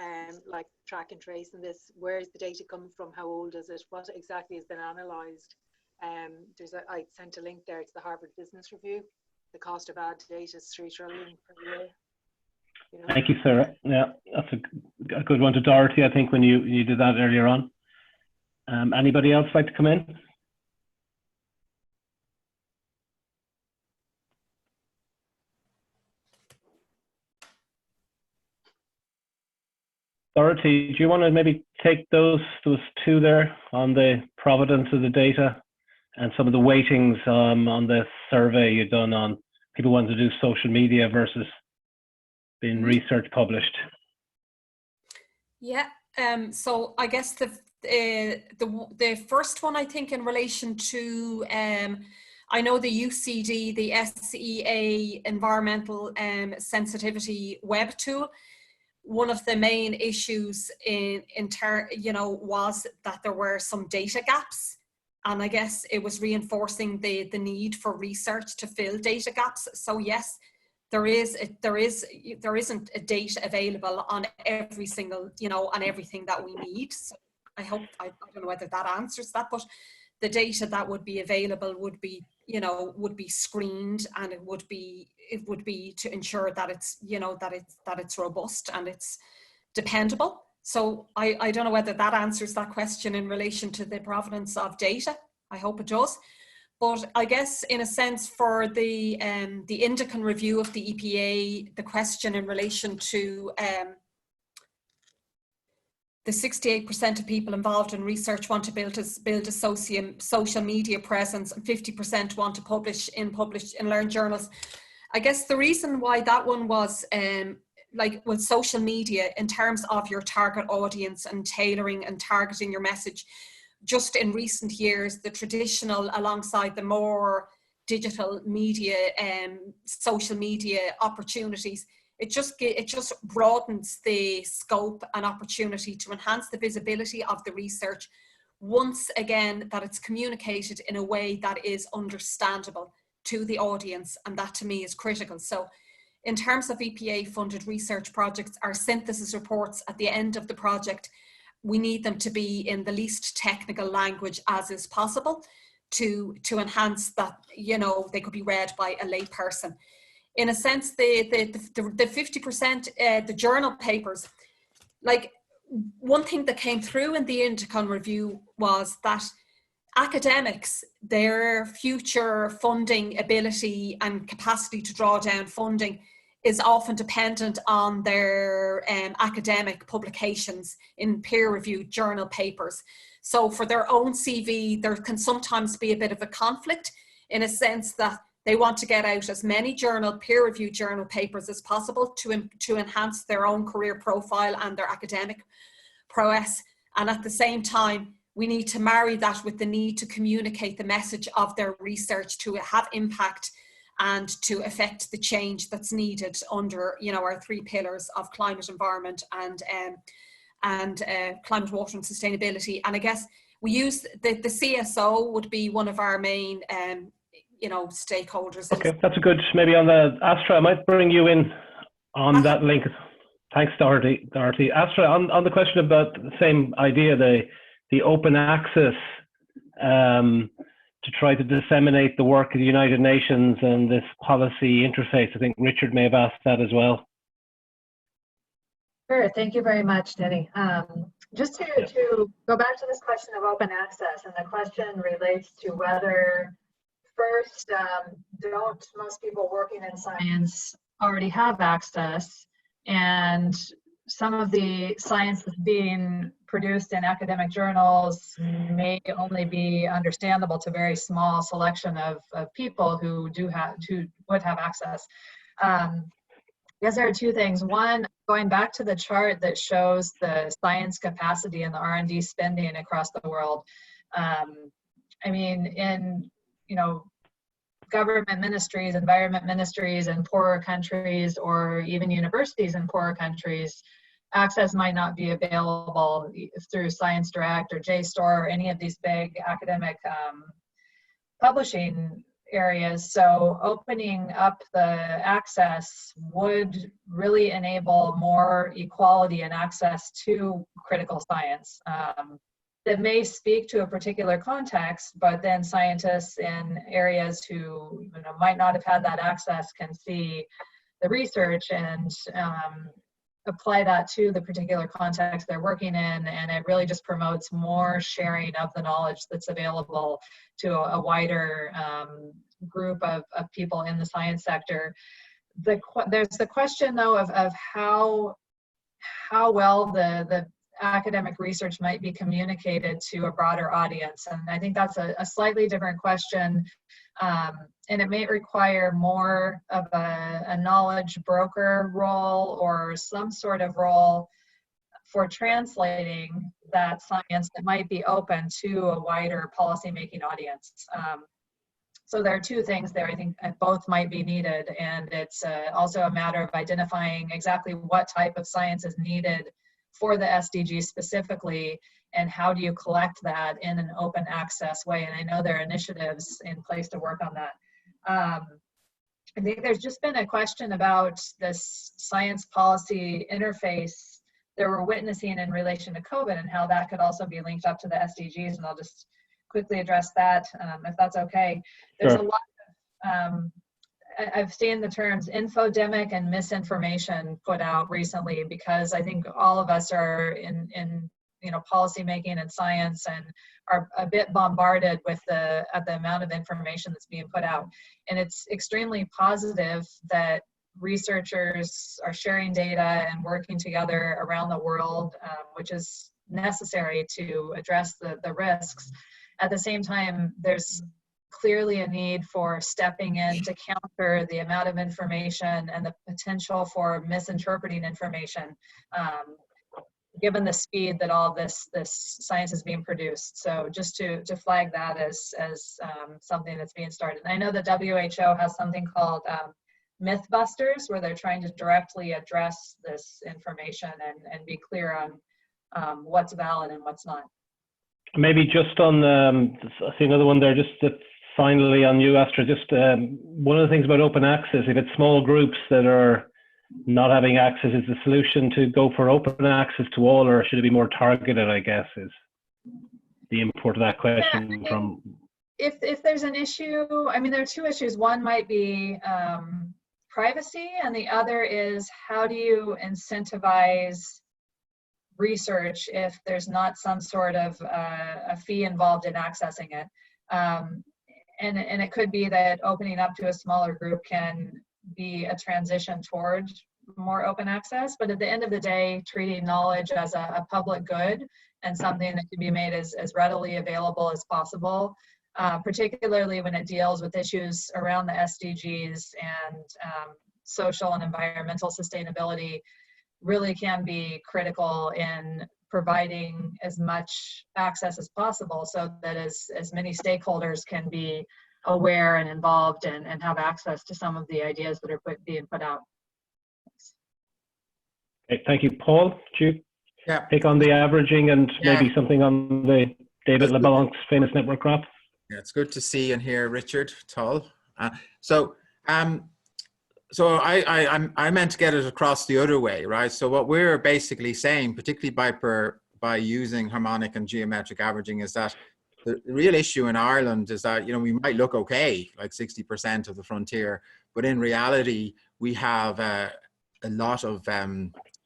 like track and trace in this? Where is the data coming from? How old is it? What exactly has been analysed? I sent a link there to the Harvard Business Review. The cost of ad data is $3 trillion per year. You know? Thank you, Sarah. Yeah, that's a good one to Dorothy, I think, when you did that earlier on. Anybody else like to come in? Dorothy, do you want to maybe take those two there on the provenance of the data and some of the weightings on the survey you've done on people wanting to do social media versus being research published? Yeah, so I guess the first one, I think, in relation to, I know the UCD, the SEA environmental sensitivity web tool. One of the main issues was that there were some data gaps, and I guess it was reinforcing the need for research to fill data gaps. So yes, there isn't a data available on every single, on everything that we need. So I don't know whether that answers that, but the data that would be available would be screened, and it would be to ensure that it's, that it's robust and it's dependable. So I don't know whether that answers that question in relation to the provenance of data. I hope it does. But I guess in a sense for the Indicon review of the EPA, the question in relation to the 68% of people involved in research want to build a social media presence, and 50% want to publish in learned journals. I guess the reason why that one was like with social media in terms of your target audience and tailoring and targeting your message, just in recent years, the traditional alongside the more digital media and social media opportunities, it just broadens the scope and opportunity to enhance the visibility of the research, once again that it's communicated in a way that is understandable to the audience, and that to me is critical. So in terms of EPA funded research projects, our synthesis reports at the end of the project, we need them to be in the least technical language as is possible to enhance that, they could be read by a lay person. In a sense, the 50%, the journal papers, like one thing that came through in the Indicon review was that academics, their future funding ability and capacity to draw down funding is often dependent on their academic publications in peer-reviewed journal papers. So for their own CV, there can sometimes be a bit of a conflict in a sense that they want to get out as many peer-reviewed journal papers as possible to enhance their own career profile and their academic prowess. And at the same time, we need to marry that with the need to communicate the message of their research to have impact and to affect the change that's needed under, our three pillars of climate, environment, and climate, water and sustainability. And I guess we use the CSO would be one of our main stakeholders. Okay, that's a good, maybe on the Astra, I might bring you in on that link. Thanks, Dorothy. Astra, on the question about the same idea, the open access to try to disseminate the work of the United Nations and this policy interface. I think Richard may have asked that as well. Sure, thank you very much, Danny. Just to go back to this question of open access, and the question relates to whether first, don't most people working in science already have access, and some of the science that's being produced in academic journals may only be understandable to a very small selection of people who would have access. I guess there are two things. One, going back to the chart that shows the science capacity and the R&D spending across the world. I mean, in government ministries, environment ministries in poorer countries, or even universities in poorer countries, access might not be available through Science Direct or JSTOR or any of these big academic publishing areas. So opening up the access would really enable more equality and access to critical science. That may speak to a particular context, but then scientists in areas who might not have had that access can see the research and apply that to the particular context they're working in, and it really just promotes more sharing of the knowledge that's available to a wider group of people in the science sector. There's the question though of how well the academic research might be communicated to a broader audience, and I think that's a slightly different question, and it may require more of a knowledge broker role or some sort of role for translating that science that might be open to a wider policymaking audience. So there are two things there. I think both might be needed, and it's also a matter of identifying exactly what type of science is needed for the SDGs specifically, and how do you collect that in an open access way. And I know there are initiatives in place to work on that. I think there's just been a question about this science policy interface that we're witnessing in relation to COVID, and how that could also be linked up to the SDGs. And I'll just quickly address that, if that's okay. There's Sure. a lot of, I've seen the terms infodemic and misinformation put out recently, because I think all of us are in policy making and science, and are a bit bombarded with the amount of information that's being put out. And it's extremely positive that researchers are sharing data and working together around the world, which is necessary to address the risks. At the same time, there's clearly a need for stepping in to counter the amount of information and the potential for misinterpreting information, given the speed that all this science is being produced. So just to flag that as something that's being started. And I know the WHO has something called Mythbusters, where they're trying to directly address this information and be clear on what's valid and what's not. Maybe just on, I see another one there, just finally on you, Astra, just one of the things about open access, if it's small groups that are not having access, is the solution to go for open access to all, or should it be more targeted, I guess, is the import of that question. Yeah, from. If there's an issue, I mean, there are two issues. One might be privacy, and the other is how do you incentivize research if there's not some sort of a fee involved in accessing it. And it could be that opening up to a smaller group can be a transition toward more open access, but at the end of the day, treating knowledge as a public good and something that can be made as readily available as possible, particularly when it deals with issues around the SDGs and social and environmental sustainability, really can be critical in providing as much access as possible, so that as many stakeholders can be aware and involved and have access to some of the ideas that are being put out. Okay, thank you. Paul, Yeah. Take on the averaging and maybe something on the David LeBlanc's famous network graph. Yeah, it's good to see and hear Richard Tull. So I meant to get it across the other way, right? So what we're basically saying, particularly by using harmonic and geometric averaging, is that the real issue in Ireland is that, you know, we might look okay, like 60% of the frontier, but in reality, we have a lot of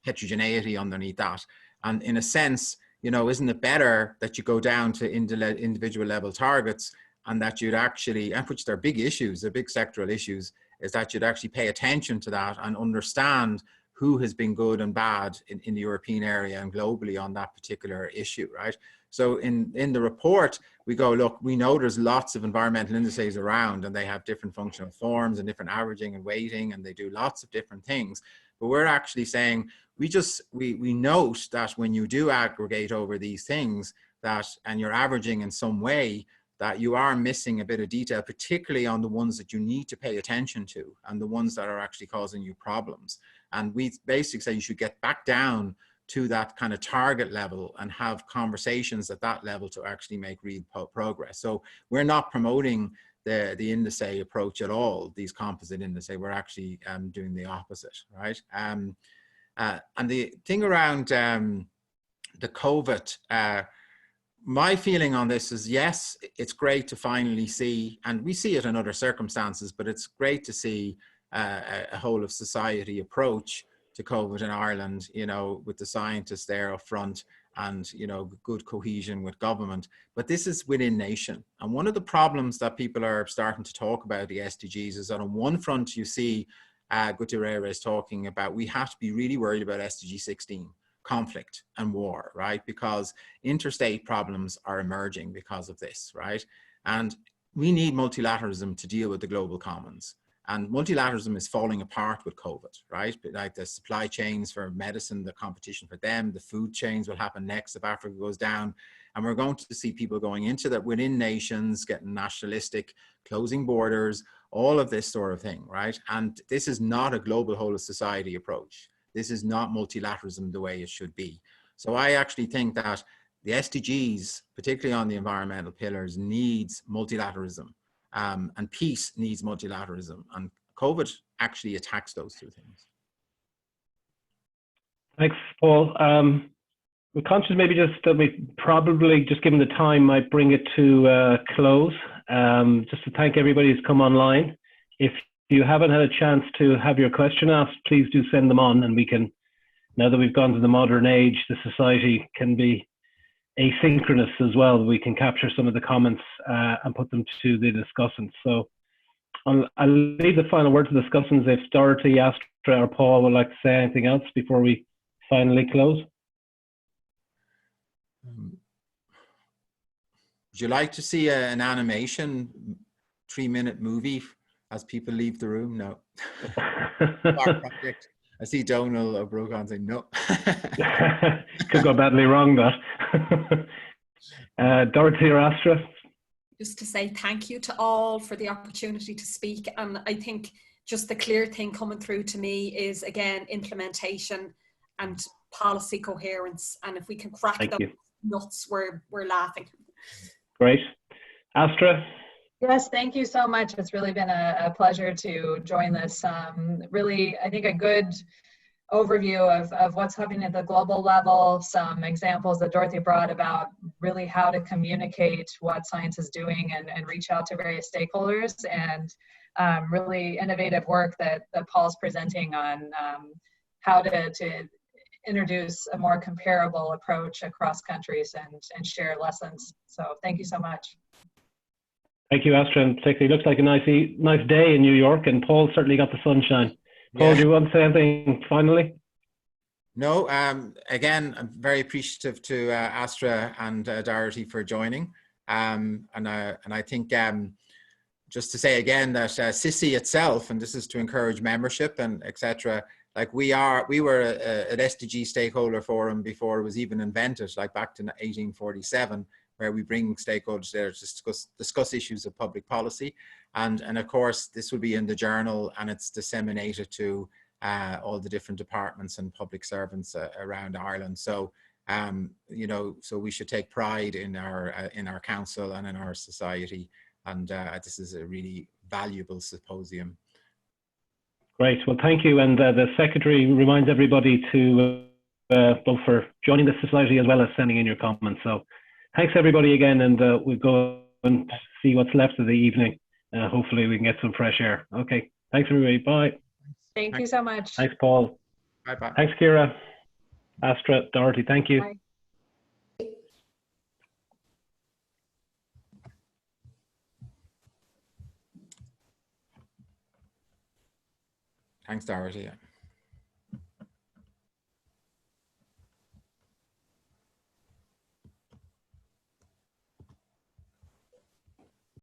heterogeneity underneath that. And in a sense, you know, isn't it better that you go down to individual level targets, and that you'd actually, and which they're big issues, they're big sectoral issues, is that you'd actually pay attention to that and understand who has been good and bad in the European area and globally on that particular issue, right? So in the report, we go, look, we know there's lots of environmental indices around, and they have different functional forms and different averaging and weighting, and they do lots of different things. But we're actually saying, we note that when you do aggregate over these things, that, and you're averaging in some way, that you are missing a bit of detail, particularly on the ones that you need to pay attention to and the ones that are actually causing you problems. And we basically say you should get back down to that kind of target level and have conversations at that level to actually make real progress. So we're not promoting the indice approach at all, these composite indices. We're actually doing the opposite, right? And the thing around the COVID, my feeling on this is, yes, it's great to finally see, and we see it in other circumstances, but it's great to see a whole of society approach to COVID in Ireland, you know, with the scientists there up front and, you know, good cohesion with government. But this is within nation. And one of the problems that people are starting to talk about the SDGs is that on one front, you see Gutierrez talking about, we have to be really worried about SDG 16. Conflict and war, right? Because interstate problems are emerging because of this, right? And we need multilateralism to deal with the global commons. And multilateralism is falling apart with COVID, right? Like the supply chains for medicine, the competition for them, the food chains will happen next if Africa goes down. And we're going to see people going into that within nations, getting nationalistic, closing borders, all of this sort of thing, right? And this is not a global whole of society approach. This is not multilateralism the way it should be. So I actually think that the SDGs, particularly on the environmental pillars, needs multilateralism, and peace needs multilateralism. And COVID actually attacks those two things. Thanks, Paul. We're conscious maybe just that we probably, just given the time, might bring it to close. Just to thank everybody who's come online. If you haven't had a chance to have your question asked, please do send them on, and we can, now that we've gone to the modern age, the society can be asynchronous as well. We can capture some of the comments and put them to the discussants. So I'll leave the final word to the discussants if Dorothy, Astra or Paul would like to say anything else before we finally close. Would you like to see an animation 3-minute movie as people leave the room? No. Project. I see Donal O'Brien saying no. Could go badly wrong, that. Dorothy or Astra? Just to say thank you to all for the opportunity to speak. And I think just the clear thing coming through to me is, again, implementation and policy coherence. And if we can crack those nuts, we're laughing. Great. Astra? Yes, thank you so much. It's really been a pleasure to join this. Really, I think a good overview of what's happening at the global level, some examples that Dorothy brought about really how to communicate what science is doing and reach out to various stakeholders, and really innovative work that Paul's presenting on how to introduce a more comparable approach across countries and share lessons. So thank you so much. Thank you, Astra, and particularly looks like a nice day in New York, and Paul certainly got the sunshine. Paul, do you want to say anything finally? No, again, I'm very appreciative to Astra and Dorothy for joining. And I think just to say again that CISI itself, and this is to encourage membership and etc. Like we were an SDG stakeholder forum before it was even invented, like back to 1847. Where we bring stakeholders there to discuss issues of public policy. And of course, this will be in the journal, and it's disseminated to all the different departments and public servants around Ireland. So You know, so we should take pride in our council and in our society. And this is a really valuable symposium. Great. Well, thank you. And the Secretary reminds everybody to both for joining the society as well as sending in your comments. So thanks everybody again, and we'll go and see what's left of the evening. Hopefully we can get some fresh air. Okay. Thanks everybody. Bye. Thank you so much. Thanks, Paul. Bye-bye. Thanks, Kira, Astra, Dorothy. Thank you. Bye. Thanks, Dorothy.